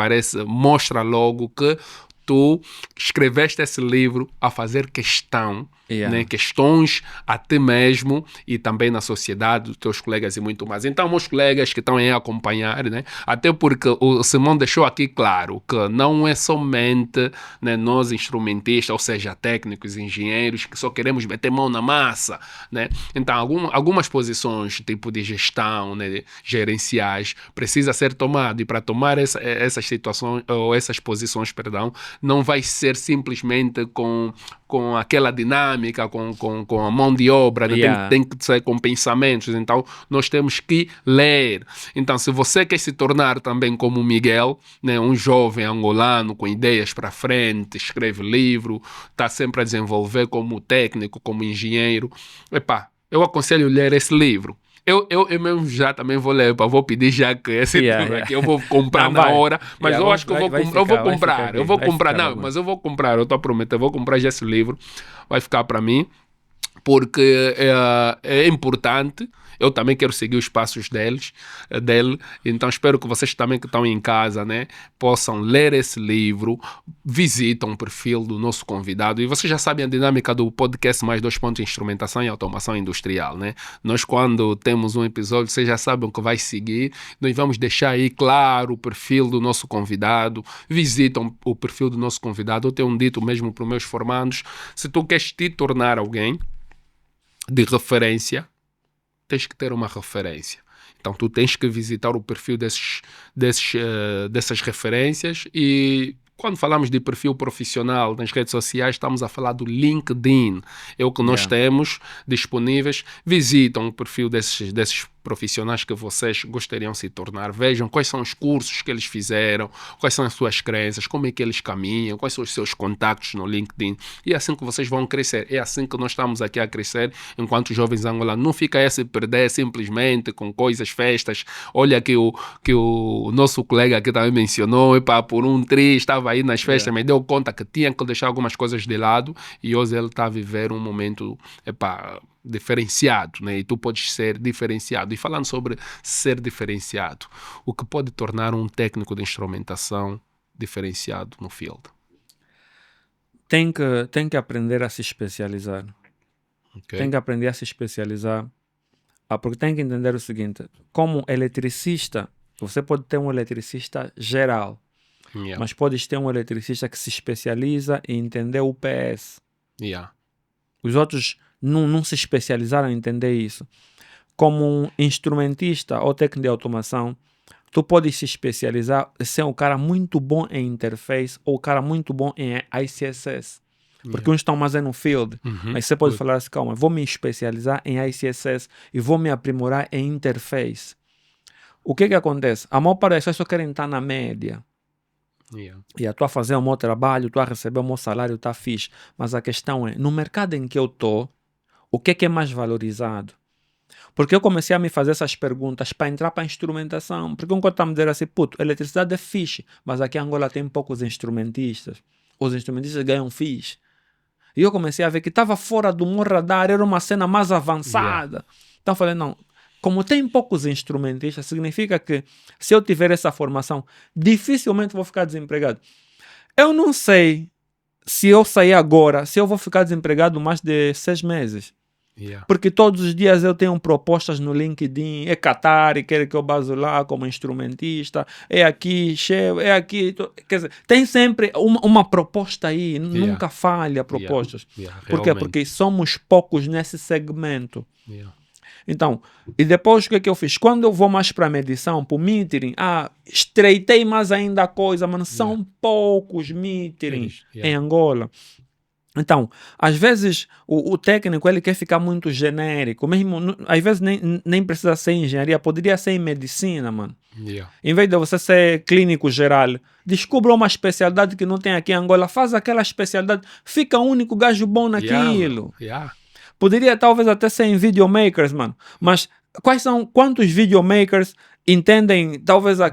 mostra logo que tu escreveste esse livro a fazer questão, né? Questões a ti mesmo e também na sociedade, dos teus colegas e muito mais. Então, meus colegas que estão aí a acompanhar, né? Até porque o Simão deixou aqui claro que não é somente, né, nós instrumentistas, ou seja, técnicos, engenheiros, que só queremos meter mão na massa, né? Então, algumas posições, tipo de gestão, né, gerenciais, precisa ser tomado, e para tomar essas situações, ou essas posições, perdão, não vai ser simplesmente com aquela dinâmica, com a mão de obra, né? Tem que ser com pensamentos. Então, nós temos que ler. Então, se você quer se tornar também como o Miguel, né, um jovem angolano com ideias para frente, escreve livro, está sempre a desenvolver como técnico, como engenheiro, eu aconselho ler esse livro. Eu mesmo já também vou ler, vou pedir já que esse livro aqui eu vou comprar na hora, mas eu acho que eu vou comprar, mas eu vou comprar, eu estou a prometer, eu vou comprar já esse livro, vai ficar para mim, porque é importante Eu também quero seguir os passos dele. Então espero que vocês também que estão em casa, né, possam ler esse livro, visitam o perfil do nosso convidado. E vocês já sabem a dinâmica do podcast Mais Dois Pontos, Instrumentação e Automação Industrial, né? Nós, quando temos um episódio, vocês já sabem o que vai seguir. Nós vamos deixar aí claro o perfil do nosso convidado. Visitam o perfil do nosso convidado. Eu tenho dito mesmo para os meus formandos, se tu queres te tornar alguém de referência, tens que ter uma referência. Então tu tens que visitar o perfil dessas referências. E quando falamos de perfil profissional nas redes sociais, estamos a falar do LinkedIn. É o que nós temos disponíveis. Visitam o perfil desses profissionais que vocês gostariam de se tornar. Vejam quais são os cursos que eles fizeram, quais são as suas crenças, como é que eles caminham, quais são os seus contactos no LinkedIn. E é assim que vocês vão crescer. É assim que nós estamos aqui a crescer enquanto jovens angolanos. Não fica a se perder simplesmente com coisas, festas. Olha que o nosso colega aqui também mencionou, por um tri, estava aí nas festas, mas deu conta que tinha que deixar algumas coisas de lado, e hoje ele está a viver um momento diferenciado, né? E tu podes ser diferenciado. E falando sobre ser diferenciado, o que pode tornar um técnico de instrumentação diferenciado no field? Tem que aprender a se especializar. Okay. Tem que aprender a se especializar. Porque tem que entender o seguinte: como eletricista, você pode ter um eletricista geral, mas podes ter um eletricista que se especializa em entender o PS. Os outros não se especializaram em entender isso. Como um instrumentista ou técnico de automação, tu podes se especializar, ser um cara muito bom em interface ou um cara muito bom em ICSS. Porque uns estão mais no field, mas você pode falar assim: calma, vou me especializar em ICSS e vou me aprimorar em interface. O que acontece? A maior parte das pessoas só querem estar na média. E eu estou a fazer um bom trabalho, estou a receber um bom salário, está fixe. Mas a questão é, no mercado em que eu estou, o que é mais valorizado? Porque eu comecei a me fazer essas perguntas para entrar para a instrumentação. Porque um coisa está a me dizer assim: puto, eletricidade é fixe, mas aqui em Angola tem poucos instrumentistas. Os instrumentistas ganham fixe. E eu comecei a ver que estava fora do meu radar, era uma cena mais avançada. Então eu falei: não, como tem poucos instrumentistas, significa que se eu tiver essa formação, dificilmente vou ficar desempregado. Eu não sei se eu sair agora, se eu vou ficar desempregado mais de 6 meses. Porque todos os dias eu tenho propostas no LinkedIn. É Qatar e quer que eu base lá como instrumentista. É aqui, chefe, é aqui. Quer dizer, tem sempre uma proposta aí. Nunca falha propostas. Por quê? Porque somos poucos nesse segmento. Então, e depois o que eu fiz? Quando eu vou mais para a medição, para o metering, estreitei mais ainda a coisa, mas são poucos meterings em Angola. Então, às vezes o técnico ele quer ficar muito genérico, mesmo às vezes nem precisa ser em engenharia, poderia ser em medicina, mano. Em vez de você ser clínico geral, descubra uma especialidade que não tem aqui em Angola, faz aquela especialidade, fica o único gajo bom naquilo. Poderia talvez até ser em videomakers, mano, mas quantos videomakers entendem talvez a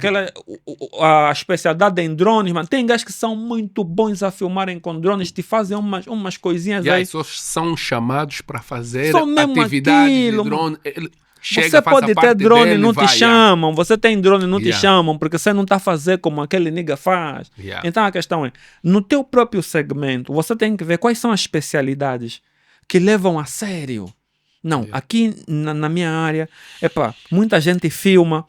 especialidade em drones, mas tem gajos que são muito bons a filmarem com drones, te fazem umas coisinhas aí. Só são chamados para fazer atividades de drone. Você pode ter drone e não te chamam, você tem drone e não te chamam, porque você não está a fazer como aquele nigga faz. Então a questão é, no teu próprio segmento, você tem que ver quais são as especialidades que levam a sério. Não, aqui na minha área, muita gente filma,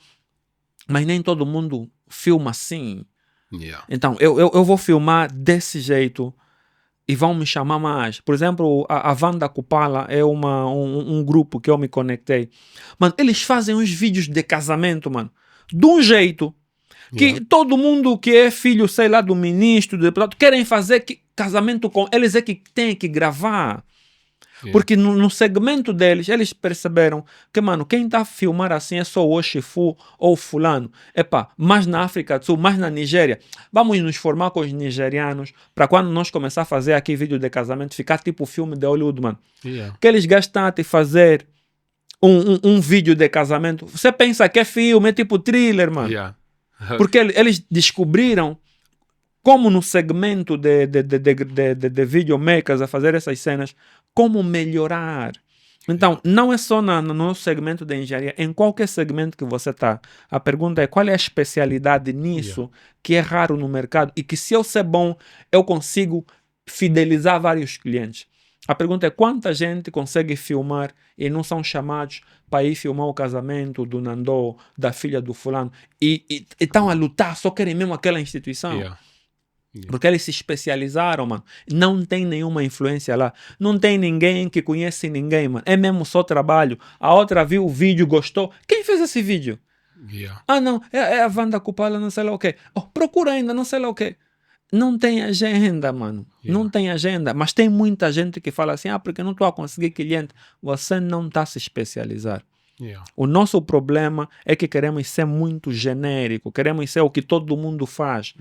mas nem todo mundo filma assim. Então, eu vou filmar desse jeito e vão me chamar mais. Por exemplo, a Wanda Kupala é um grupo que eu me conectei. Mano, eles fazem uns vídeos de casamento, mano, de um jeito que todo mundo que é filho, sei lá, do ministro, do deputado, querem fazer casamento com eles, é que tem que gravar. Porque no segmento deles, eles perceberam que, mano, quem está a filmar assim é só o Shifu ou o fulano. Mais na África do Sul, mais na Nigéria. Vamos nos formar com os nigerianos para quando nós começar a fazer aqui vídeo de casamento, ficar tipo filme de Hollywood, mano. Que eles gastam a te fazer um vídeo de casamento. Você pensa que é filme, é tipo thriller, mano. Porque eles descobriram como no segmento de videomakers a fazer essas cenas, como melhorar. Então, não é só no nosso segmento da engenharia, em qualquer segmento que você está. A pergunta é qual é a especialidade nisso que é raro no mercado e que se eu ser bom, eu consigo fidelizar vários clientes. A pergunta é quanta gente consegue filmar e não são chamados para ir filmar o casamento do Nandô, da filha do fulano, e estão a lutar, só querem mesmo aquela instituição. Porque eles se especializaram, mano. Não tem nenhuma influência lá. Não tem ninguém que conhece ninguém, mano. É mesmo só trabalho. A outra viu o vídeo, gostou. Quem fez esse vídeo? Ah, não. É a Wanda Kupala, não sei lá o quê. Oh, procura ainda, não sei lá o quê. Não tem agenda, mano. Não tem agenda. Mas tem muita gente que fala assim, porque não estou a conseguir cliente. Você não está a se especializar. O nosso problema é que queremos ser muito genérico. Queremos ser o que todo mundo faz.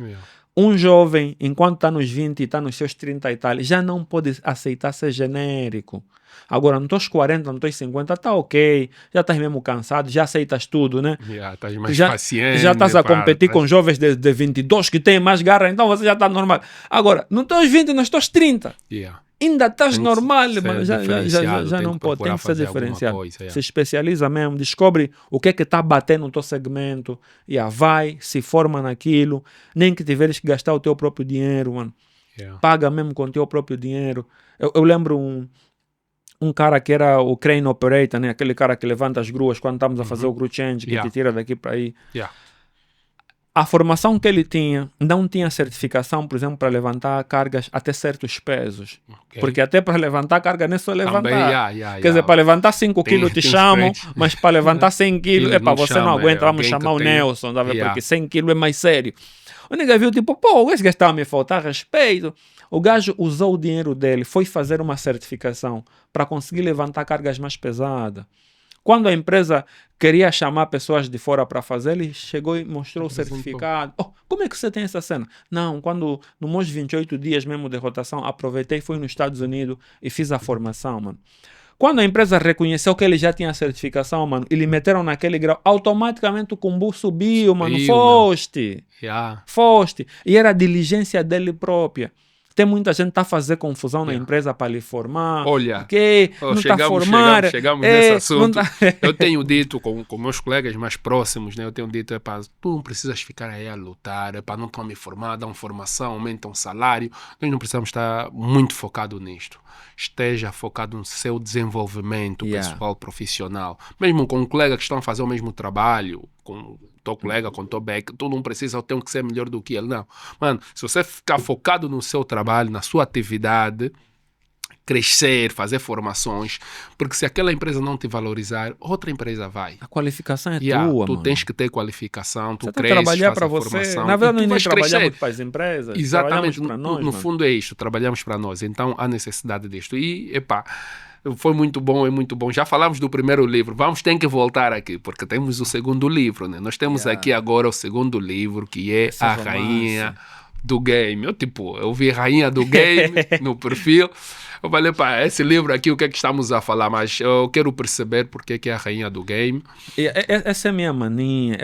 Um jovem, enquanto está nos 20 e está nos seus 30 e tal, já não pode aceitar ser genérico. Agora, nos teus 40, nos teus 50, está ok. Já estás mesmo cansado, já aceitas tudo, né? Estás mais paciente. Já estás a competir com jovens de 22 que têm mais garra, então você já está normal. Agora, nos teus 20, nos teus 30, ainda estás normal, mano. Já não pode, tem que ser diferenciado. Se especializa mesmo, descobre o que está batendo no teu segmento, vai, se forma naquilo, nem que tiveres que gastar o teu próprio dinheiro, mano. Paga mesmo com o teu próprio dinheiro. Eu lembro um cara que era o crane operator, né? Aquele cara que levanta as gruas quando estamos a fazer o crew change, que te tira daqui para aí. A formação que ele tinha não tinha certificação, por exemplo, para levantar cargas até certos pesos. Porque até para levantar carga não é só levantar. Quer dizer, para levantar 5 quilos te chamam, mas para levantar 100 quilos, você não aguenta, vamos chamar o Nelson, tá? Porque 100 quilos é mais sério. O nega viu tipo, esse gajo estava a me faltar respeito. O gajo usou o dinheiro dele, foi fazer uma certificação para conseguir levantar cargas mais pesadas. Quando a empresa queria chamar pessoas de fora para fazer, ele chegou e mostrou o certificado. Como é que você tem essa cena? Não, quando nos meus 28 dias mesmo de rotação, aproveitei, fui nos Estados Unidos e fiz a formação, mano. Quando a empresa reconheceu que ele já tinha certificação, mano, e lhe meteram naquele grau, automaticamente o combo subiu, mano. Foste. Foste. E era a diligência dele própria. Tem muita gente que está a fazer confusão na empresa para lhe formar. Olha, não está a formar. Chegamos nesse assunto. Eu tenho dito com meus colegas mais próximos, né? Eu tenho dito, tu não precisas ficar aí a lutar, não estão a me formar, dão formação, aumentam salário. Nós não precisamos estar muito focados nisto. Esteja focado no seu desenvolvimento pessoal, profissional. Mesmo com um colega que estão a fazer o mesmo trabalho, com teu colega, com teu back, tu não precisa, eu tenho que ser melhor do que ele. Não. Mano, se você ficar focado no seu trabalho, na sua atividade, crescer, fazer formações, porque se aquela empresa não te valorizar, outra empresa vai. A qualificação é tua, tu mano. tens que ter qualificação, tu você cresces, trabalhar para faz a você. formação. Na verdade, não vais trabalhar muito para as empresas. Exatamente. Para nós, no fundo é isto, trabalhamos para nós. Então, há necessidade disto. E, foi muito bom, é muito bom. Já falamos do primeiro livro, ter que voltar aqui, porque temos o segundo livro, né? Nós temos aqui agora o segundo livro, que é A Rainha do Game. Eu vi Rainha do Game no perfil. Eu falei, esse livro aqui, o que é que estamos a falar? Mas eu quero perceber porque que é a Rainha do Game. Essa é a minha mania.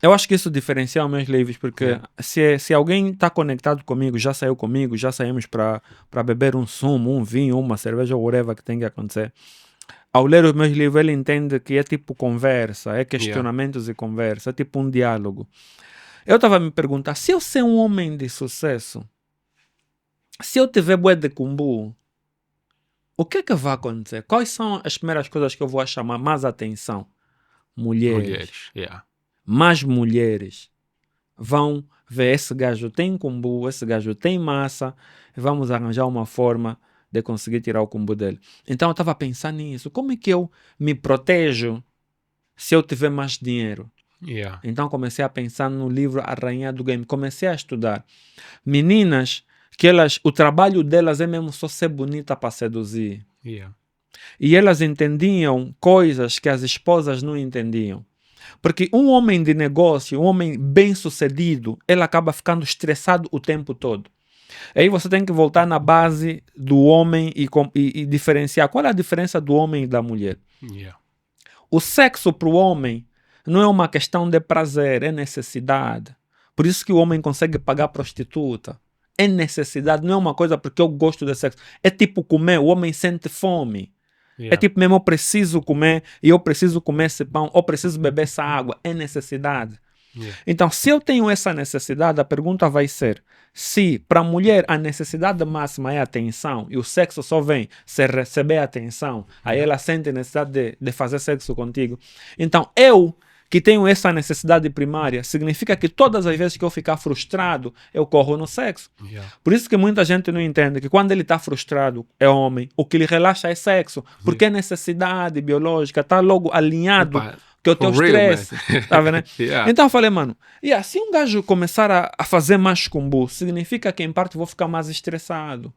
Eu acho que isso diferencia os meus livros, porque se alguém está conectado comigo, já saiu comigo, já saímos para beber um sumo, um vinho, uma cerveja, ou whatever que tenha que acontecer. Ao ler os meus livros, ele entende que é tipo conversa, é questionamentos e conversa, é tipo um diálogo. Eu estava a me perguntar, se eu ser um homem de sucesso, se eu tiver bué de cumbu, o que é que vai acontecer? Quais são as primeiras coisas que eu vou chamar mais atenção? Mulheres. Mais mulheres vão ver esse gajo tem cumbu, esse gajo tem massa, vamos arranjar uma forma de conseguir tirar o cumbu dele. Então eu estava pensando nisso. Como é que eu me protejo se eu tiver mais dinheiro? Então comecei a pensar no livro A Rainha do Game. Comecei a estudar. Meninas que o trabalho delas é mesmo só ser bonita para seduzir. E elas entendiam coisas que as esposas não entendiam. Porque um homem de negócio, um homem bem sucedido, ele acaba ficando estressado o tempo todo. Aí você tem que voltar na base do homem e diferenciar. Qual é a diferença do homem e da mulher? O sexo para o homem não é uma questão de prazer, é necessidade. Por isso que o homem consegue pagar prostituta. É necessidade, não é uma coisa porque eu gosto de sexo. É tipo comer, o homem sente fome. É tipo mesmo, eu preciso comer e eu preciso comer esse pão, ou preciso beber essa água. É necessidade. Então, se eu tenho essa necessidade, a pergunta vai ser: se para a mulher a necessidade máxima é atenção e o sexo só vem se receber atenção, aí ela sente necessidade de fazer sexo contigo. Então, eu que tenho essa necessidade primária, significa que todas as vezes que eu ficar frustrado, eu corro no sexo. Por isso que muita gente não entende que quando ele está frustrado, é homem, o que lhe relaxa é sexo, porque é necessidade biológica, está logo alinhado que o teu estresse, tá vendo? Então eu falei, mano, se um gajo começar a fazer mais combo, significa que em parte eu vou ficar mais estressado.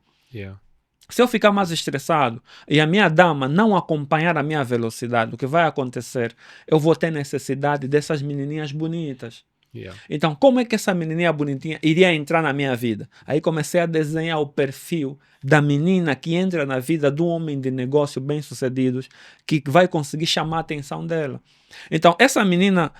Se eu ficar mais estressado e a minha dama não acompanhar a minha velocidade, o que vai acontecer? Eu vou ter necessidade dessas menininhas bonitas. Então, como é que essa menininha bonitinha iria entrar na minha vida? Aí comecei a desenhar o perfil da menina que entra na vida do homem de negócio bem-sucedidos, que vai conseguir chamar a atenção dela. Então, essa menina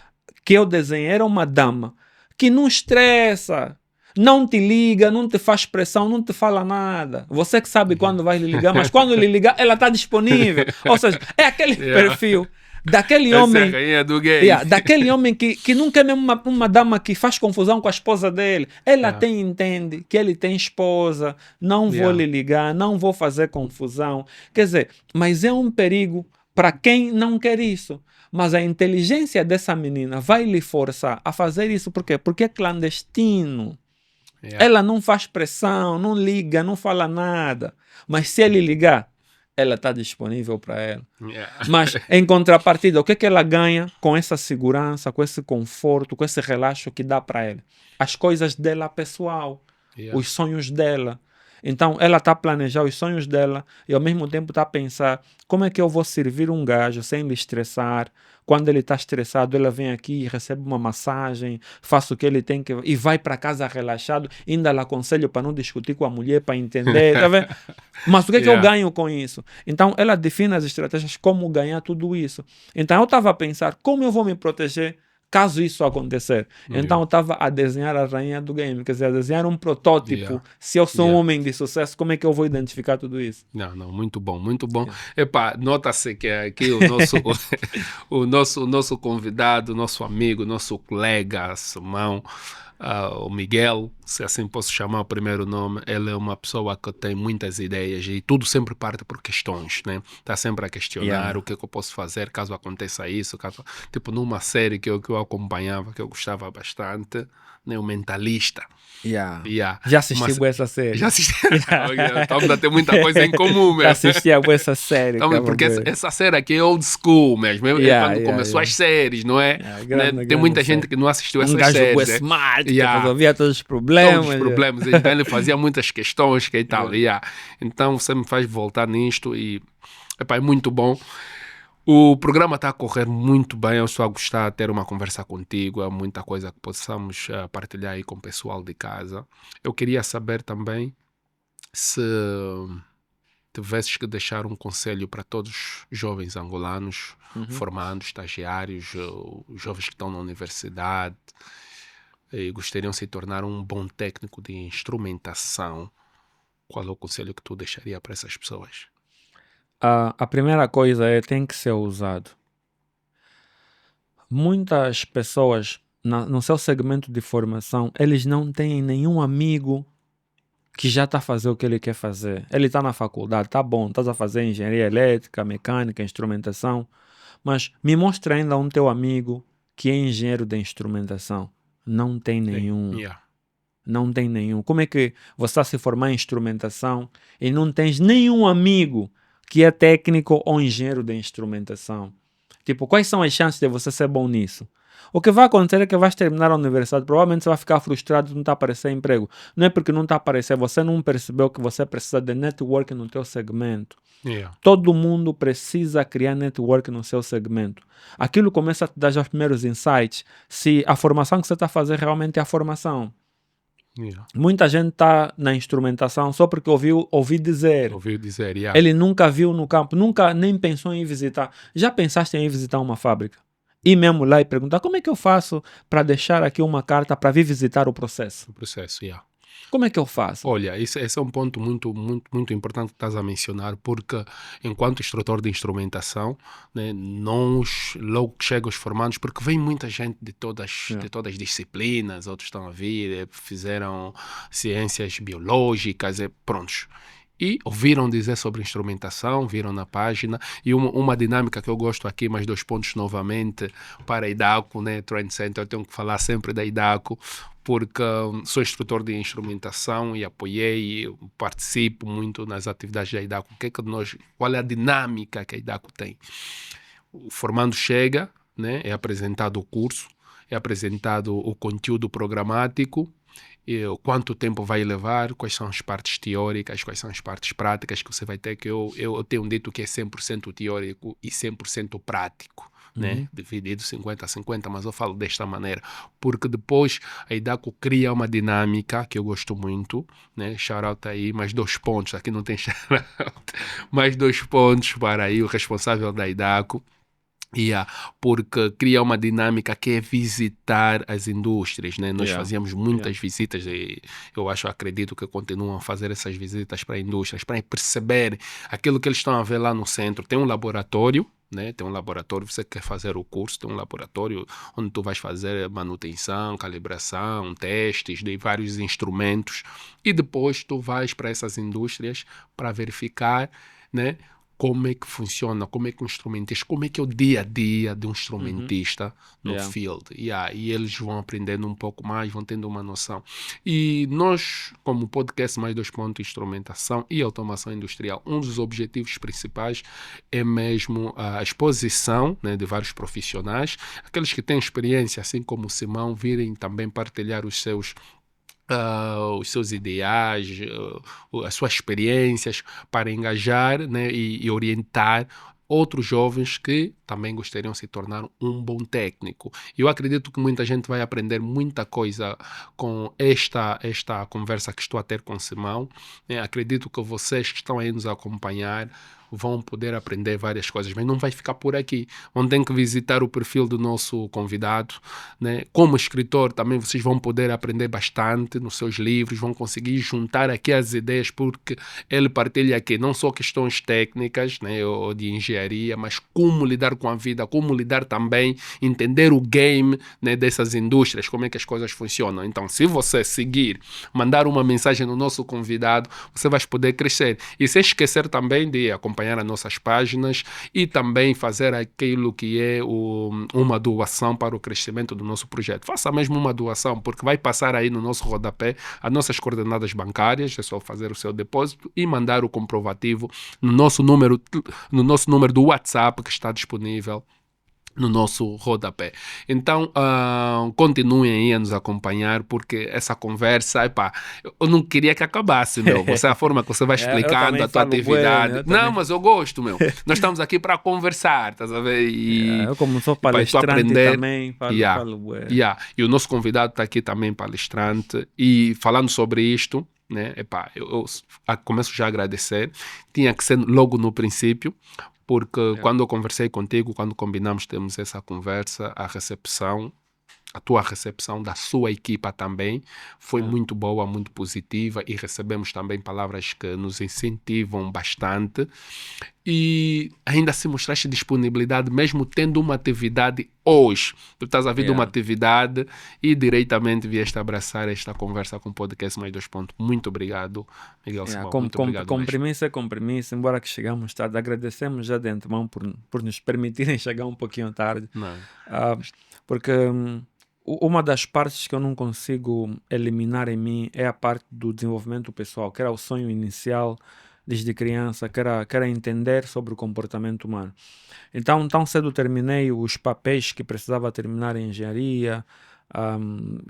que eu desenhei era uma dama que não estressa, não te liga, não te faz pressão, não te fala nada. Você que sabe quando vai lhe ligar, mas quando lhe ligar, ela está disponível. Ou seja, é aquele perfil daquele homem. Essa é a rainha do game. Daquele homem que nunca é mesmo uma dama que faz confusão com a esposa dele. Ela até entende que ele tem esposa, não vou lhe ligar, não vou fazer confusão. Quer dizer, mas é um perigo para quem não quer isso. Mas a inteligência dessa menina vai lhe forçar a fazer isso. Por quê? Porque é clandestino. Ela não faz pressão, não liga, não fala nada. Mas se ele ligar, ela está disponível para ela. Mas, em contrapartida, o que, que ela ganha com essa segurança, com esse conforto, com esse relaxo que dá para ela? As coisas dela pessoal, os sonhos dela. Então, ela está a planejar os sonhos dela e, ao mesmo tempo, está a pensar como é que eu vou servir um gajo sem lhe estressar. Quando ele está estressado, ela vem aqui e recebe uma massagem, faça o que ele tem que... E vai para casa relaxado, ainda lhe aconselho para não discutir com a mulher, para entender, tá vendo? Mas o que é que eu ganho com isso? Então, ela define as estratégias, como ganhar tudo isso. Então, eu estava a pensar, como eu vou me proteger caso isso acontecer? Então eu estava a desenhar a rainha do game, quer dizer, a desenhar um protótipo. Se eu sou um homem de sucesso, como é que eu vou identificar tudo isso? Não, muito bom, muito bom. Epá, nota-se que aqui o nosso convidado, nosso amigo, nosso colega, Simão, o Miguel, se assim posso chamar o primeiro nome, ele é uma pessoa que tem muitas ideias e tudo sempre parte por questões, né? Está sempre a questionar o que é que eu posso fazer caso aconteça isso. Tipo, numa série que eu acompanhava, que eu gostava bastante, né? O Mentalista. Já assisti essa série. Já assisti. Estamos a ter muita coisa em comum mesmo. Já assisti essa série. Porque essa série aqui é old school mesmo. Quando começou as séries, não é? Tem muita gente que não assistiu essas séries. Um gajo smart, que resolvia todos os problemas. Todos os problemas. Então ele fazia muitas questões que e tal. Então você me faz voltar nisto e é muito bom. O programa está a correr muito bem, eu estou a gostar de ter uma conversa contigo, há muita coisa que possamos partilhar aí com o pessoal de casa. Eu queria saber também se tivesses que deixar um conselho para todos os jovens angolanos, formandos, estagiários, jovens que estão na universidade e gostariam de se tornar um bom técnico de instrumentação. Qual é o conselho que tu deixaria para essas pessoas? A primeira coisa tem que ser usado. Muitas pessoas no seu segmento de formação, eles não têm nenhum amigo que já está a fazer o que ele quer fazer. Ele está na faculdade, tá bom, estás a fazer engenharia elétrica, mecânica, instrumentação, mas me mostra ainda um teu amigo que é engenheiro de instrumentação. Não tem nenhum. Não tem nenhum. Como é que você está a se formar em instrumentação e não tens nenhum amigo que é técnico ou engenheiro de instrumentação? Tipo, quais são as chances de você ser bom nisso? O que vai acontecer é que vais terminar a universidade, provavelmente você vai ficar frustrado de não está a aparecer emprego. Não é porque não está a aparecer, você não percebeu que você precisa de network no teu segmento. Todo mundo precisa criar network no seu segmento. Aquilo começa a te dar já os primeiros insights, se a formação que você está a fazer realmente é a formação. Muita gente está na instrumentação só porque ouviu dizer. Ele nunca viu no campo, nunca nem pensou em visitar. Já pensaste em ir visitar uma fábrica? Ir mesmo lá e perguntar como é que eu faço para deixar aqui uma carta para vir visitar o processo? O processo, Como é que eu faço? Olha, esse é um ponto muito importante que estás a mencionar, porque enquanto instrutor de instrumentação, né, nós, logo que chegam os formandos, porque vem muita gente Yeah. de todas as disciplinas, outros estão a vir, fizeram ciências biológicas, prontos. E ouviram dizer sobre instrumentação, viram na página, e uma dinâmica que eu gosto aqui, mais 2 pontos novamente, para a IDACO, né, Trend Center, eu tenho que falar sempre da IDACO, porque sou instrutor de instrumentação e apoiei, e participo muito nas atividades da IDACO. Qual é a dinâmica que a IDACO tem? O formando chega, né, é apresentado o curso, é apresentado o conteúdo programático, quanto tempo vai levar, quais são as partes teóricas, quais são as partes práticas que você vai ter, que eu tenho dito que é 100% teórico e 100% prático, né? Dividido 50-50, mas eu falo desta maneira, porque depois a IDACO cria uma dinâmica que eu gosto muito, né? Shout-out aí, mais 2 pontos, aqui não tem shout-out, mais 2 pontos para aí o responsável da IDACO. Porque cria uma dinâmica que é visitar as indústrias, né? Nós fazíamos muitas visitas e acredito que continuam a fazer essas visitas para indústrias, para perceber aquilo que eles estão a ver lá no centro. Tem um laboratório, né? Tem um laboratório, você quer fazer o curso, tem um laboratório onde tu vais fazer manutenção, calibração, testes de vários instrumentos e depois tu vais para essas indústrias para verificar, né? Como é que funciona, como é que um instrumentista, como é que é o dia a dia de um instrumentista no field. E eles vão aprendendo um pouco mais, vão tendo uma noção. E nós, como podcast Mais 2 Pontos, instrumentação e automação industrial, um dos objetivos principais é mesmo a exposição, né, de vários profissionais, aqueles que têm experiência, assim como o Simão, virem também partilhar os seus ideais, as suas experiências para engajar, né, e orientar outros jovens que também gostariam de se tornar um bom técnico. Eu acredito que muita gente vai aprender muita coisa com esta conversa que estou a ter com o Simão. Acredito que vocês que estão aí nos acompanhar vão poder aprender várias coisas, mas não vai ficar por aqui. Vão ter que visitar o perfil do nosso convidado, né? Como escritor também vocês vão poder aprender bastante nos seus livros, vão conseguir juntar aqui as ideias, porque ele partilha aqui não só questões técnicas, né, ou de engenharia, mas como lidar com a vida, como lidar também, entender o game, né, dessas indústrias, como é que as coisas funcionam. Então, se você seguir, mandar uma mensagem no nosso convidado, você vai poder crescer. E sem esquecer também de acompanhar as nossas páginas e também fazer aquilo que é uma doação para o crescimento do nosso projeto. Faça mesmo uma doação, porque vai passar aí no nosso rodapé as nossas coordenadas bancárias, é só fazer o seu depósito e mandar o comprovativo no nosso número do WhatsApp que está disponível no nosso rodapé. Então, continuem aí a nos acompanhar, porque essa conversa, eu não queria que acabasse, meu. Você, a forma que você vai explicando a tua atividade. Não, mas eu gosto, meu. Nós estamos aqui para conversar, estás a ver? Eu como sou palestrante aprender, também, falo E o nosso convidado está aqui também, palestrante, e falando sobre isto, né? Eu começo já a agradecer. Tinha que ser logo no princípio, porque quando eu conversei contigo, quando combinamos termos essa conversa, a tua recepção da sua equipa também foi muito boa, muito positiva, e recebemos também palavras que nos incentivam bastante, e ainda se mostraste disponibilidade mesmo tendo uma atividade hoje. Tu estás a vir de uma atividade e diretamente vieste abraçar esta conversa com o podcast Mais 2 Pontos. Muito obrigado, Miguel Simão. Muito obrigado. Compromisso, embora que chegamos tarde. Agradecemos já de antemão por nos permitirem chegar um pouquinho tarde. Porque uma das partes que eu não consigo eliminar em mim é a parte do desenvolvimento pessoal, que era o sonho inicial desde criança, que era entender sobre o comportamento humano. Então, tão cedo terminei os papéis que precisava terminar em engenharia,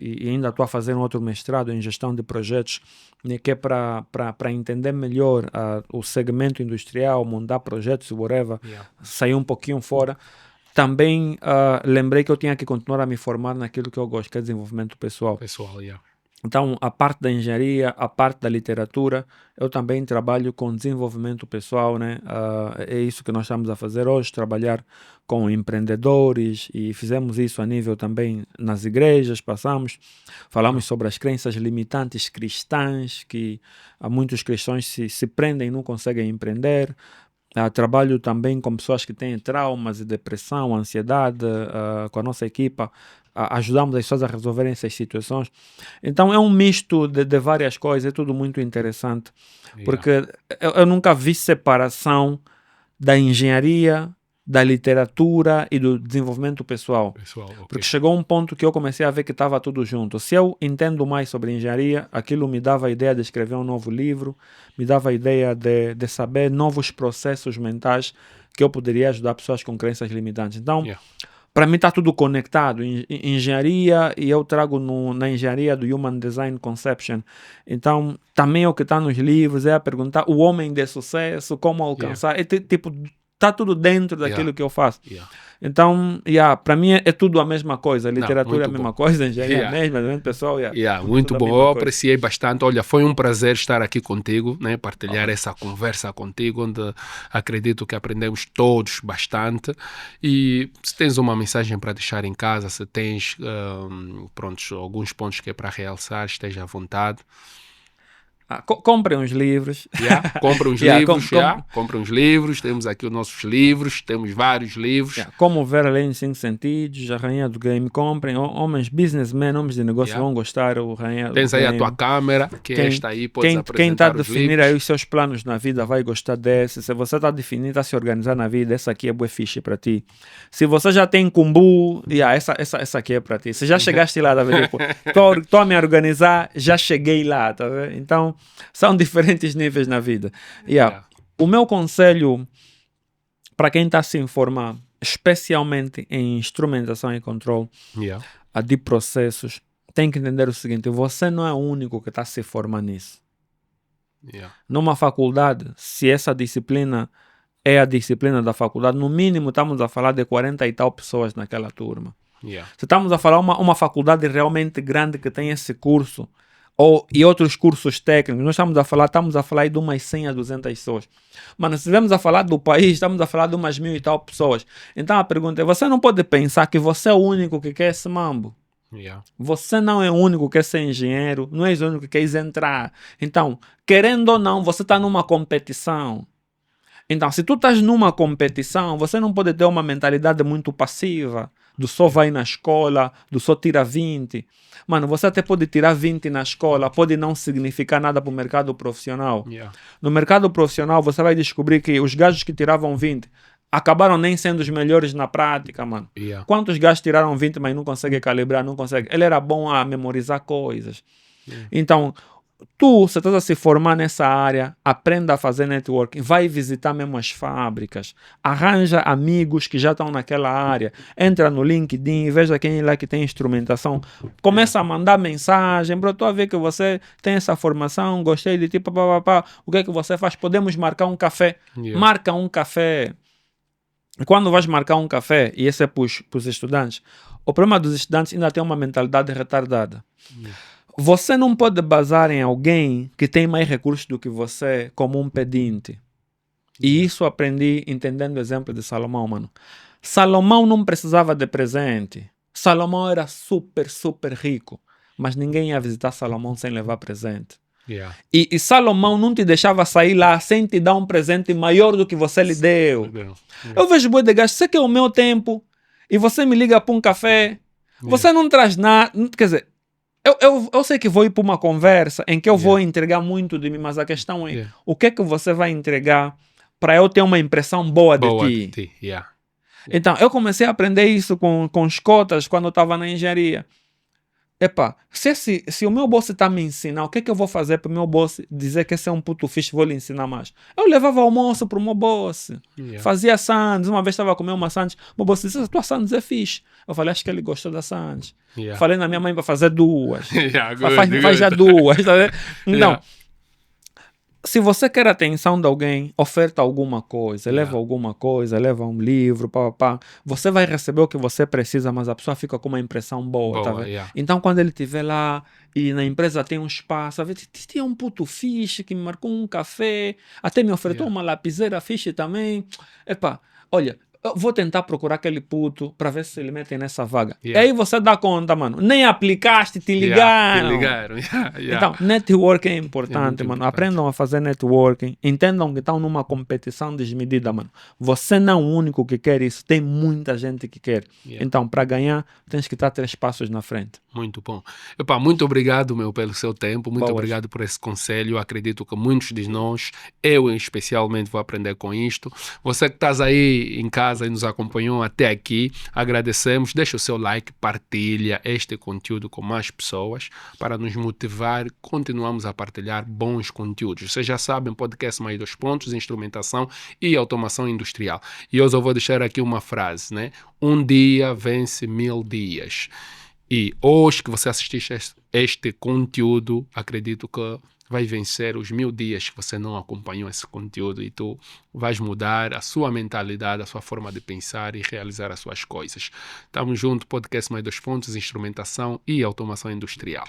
e ainda estou a fazer um outro mestrado em gestão de projetos, né, que é para entender melhor o segmento industrial, montar projetos, whatever, sair um pouquinho fora. Também lembrei que eu tinha que continuar a me formar naquilo que eu gosto, que é desenvolvimento pessoal. Então, a parte da engenharia, a parte da literatura, eu também trabalho com desenvolvimento pessoal, né? É isso que nós estamos a fazer hoje, trabalhar com empreendedores, e fizemos isso a nível também nas igrejas, falamos sobre as crenças limitantes cristãs, que há muitos cristãos se prendem e não conseguem empreender. Trabalho também com pessoas que têm traumas e depressão, ansiedade, com a nossa equipa. Ajudamos as pessoas a resolverem essas situações. Então é um misto de várias coisas, é tudo muito interessante, porque eu nunca vi separação da engenharia, da literatura e do desenvolvimento pessoal. Okay. Porque chegou um ponto que eu comecei a ver que estava tudo junto. Se eu entendo mais sobre engenharia, aquilo me dava a ideia de escrever um novo livro, me dava a ideia de saber novos processos mentais que eu poderia ajudar pessoas com crenças limitantes. Então, para mim está tudo conectado. Engenharia, e eu trago na engenharia do Human Design Conception. Então, também o que está nos livros é a perguntar o homem de sucesso, como alcançar. É tipo, está tudo dentro daquilo que eu faço. Então, para mim é tudo a mesma coisa. A literatura é a mesma coisa, a engenharia é a mesma, pessoal. Muito bom, eu apreciei bastante. Olha, foi um prazer estar aqui contigo, né? Partilhar essa conversa contigo, onde acredito que aprendemos todos bastante. E se tens uma mensagem para deixar em casa, se tens alguns pontos que é para realçar, esteja à vontade. Comprem uns livros. Comprem uns livros. Temos aqui os nossos livros, temos vários livros. Como ver além de 5 sentidos, a Rainha do Game. Comprem, homens businessmen, homens de negócio vão gostar. O Rainha do Tens aí Game. A tua câmera, esta aí, podes apresentar quem está a os definir livros. aí os seus planos na vida vai gostar desse. Se você está a definir, está a se organizar na vida, essa aqui é boa ficha para ti. Se você já tem Kumbu, essa aqui é para ti. Se já chegaste lá, tá vendo? Estou a me organizar, já cheguei lá, tá vendo? Então, são diferentes níveis na vida. O meu conselho para quem está a se informar, especialmente em instrumentação e controle de processos, tem que entender o seguinte: você não é o único que está a se formar nisso. Numa faculdade, se essa disciplina é a disciplina da faculdade, no mínimo estamos a falar de 40 e tal pessoas naquela turma. Se estamos a falar uma faculdade realmente grande que tem esse curso, e outros cursos técnicos, nós estamos a falar aí de umas 100 a 200 pessoas. Mano, se estivermos a falar do país, estamos a falar de umas 1000 e tal pessoas. Então a pergunta é: você não pode pensar que você é o único que quer esse mambo. Você não é o único que quer ser engenheiro, não és o único que quer entrar. Então, querendo ou não, você está numa competição. Então, se tu estás numa competição, você não pode ter uma mentalidade muito passiva, do só vai na escola, do só tira 20. Mano, você até pode tirar 20 na escola, pode não significar nada para o mercado profissional. No mercado profissional, você vai descobrir que os gajos que tiravam 20 acabaram nem sendo os melhores na prática, mano. Quantos gajos tiraram 20, mas não conseguem calibrar, não conseguem? Ele era bom a memorizar coisas. Então, se estás a se formar nessa área, aprenda a fazer networking, vai visitar mesmo as fábricas, arranja amigos que já estão naquela área, entra no LinkedIn, veja quem é lá que tem instrumentação, começa a mandar mensagem: bro, estou a ver que você tem essa formação, gostei de ti, o que é que você faz? Podemos marcar um café? Marca um café. Quando vais marcar um café, e esse é para os estudantes, o problema dos estudantes ainda tem uma mentalidade retardada. Você não pode basar em alguém que tem mais recursos do que você como um pedinte. E isso aprendi entendendo o exemplo de Salomão, mano. Salomão não precisava de presente. Salomão era super, super rico. Mas ninguém ia visitar Salomão sem levar presente. E Salomão não te deixava sair lá sem te dar um presente maior do que você lhe deu. Eu vejo boi de gasto, você quer o meu tempo e você me liga para um café, você não traz nada. Quer dizer, eu sei que vou ir para uma conversa em que eu vou entregar muito de mim, mas a questão é o que é que você vai entregar para eu ter uma impressão boa de ti. Então, eu comecei a aprender isso com os cotas quando eu estava na engenharia. Se o meu boss está me ensinar, o que é que eu vou fazer para o meu boss dizer que esse é um puto fixe, vou lhe ensinar mais? Eu levava almoço para o meu boss, fazia sandes. Uma vez estava a comer uma sandes, o meu boss disse: a tua sandes é fixe. Eu falei: acho que ele gostou da sandes. Falei na minha mãe para fazer 2. Faz já 2. Tá vendo? Então, se você quer a atenção de alguém, oferta alguma coisa, leva alguma coisa, leva um livro, você vai receber o que você precisa, mas a pessoa fica com uma impressão boa, tá vendo? Então, quando ele estiver lá e na empresa tem um espaço, a ver, tinha um puto fixe que me marcou um café, até me ofertou uma lapiseira fixe também. Epá, olha, eu vou tentar procurar aquele puto para ver se ele mete nessa vaga. E aí você dá conta, mano. Nem aplicaste, te ligaram. Te ligaram. Então, networking é importante, mano. importante. Aprendam a fazer networking. Entendam que estão numa competição desmedida, mano. Você não é o único que quer isso. Tem muita gente que quer. Então, para ganhar, tens que estar 3 passos na frente. Muito bom. Epá, muito obrigado, pelo seu tempo. Muito obrigado por esse conselho. Acredito que muitos de nós, eu especialmente, vou aprender com isto. Você que estás aí em casa e nos acompanhou até aqui, agradecemos. Deixa o seu like, partilha este conteúdo com mais pessoas para nos motivar. Continuamos a partilhar bons conteúdos. Vocês já sabem, podcast Mais 2 Pontos, instrumentação e automação industrial. E hoje eu vou deixar aqui uma frase, né? Um dia vence 1000 dias. E hoje que você assististe este conteúdo, acredito que vai vencer os 1000 dias que você não acompanhou esse conteúdo e tu vais mudar a sua mentalidade, a sua forma de pensar e realizar as suas coisas. Tamo junto, podcast Mais 2 Pontos, instrumentação e automação industrial.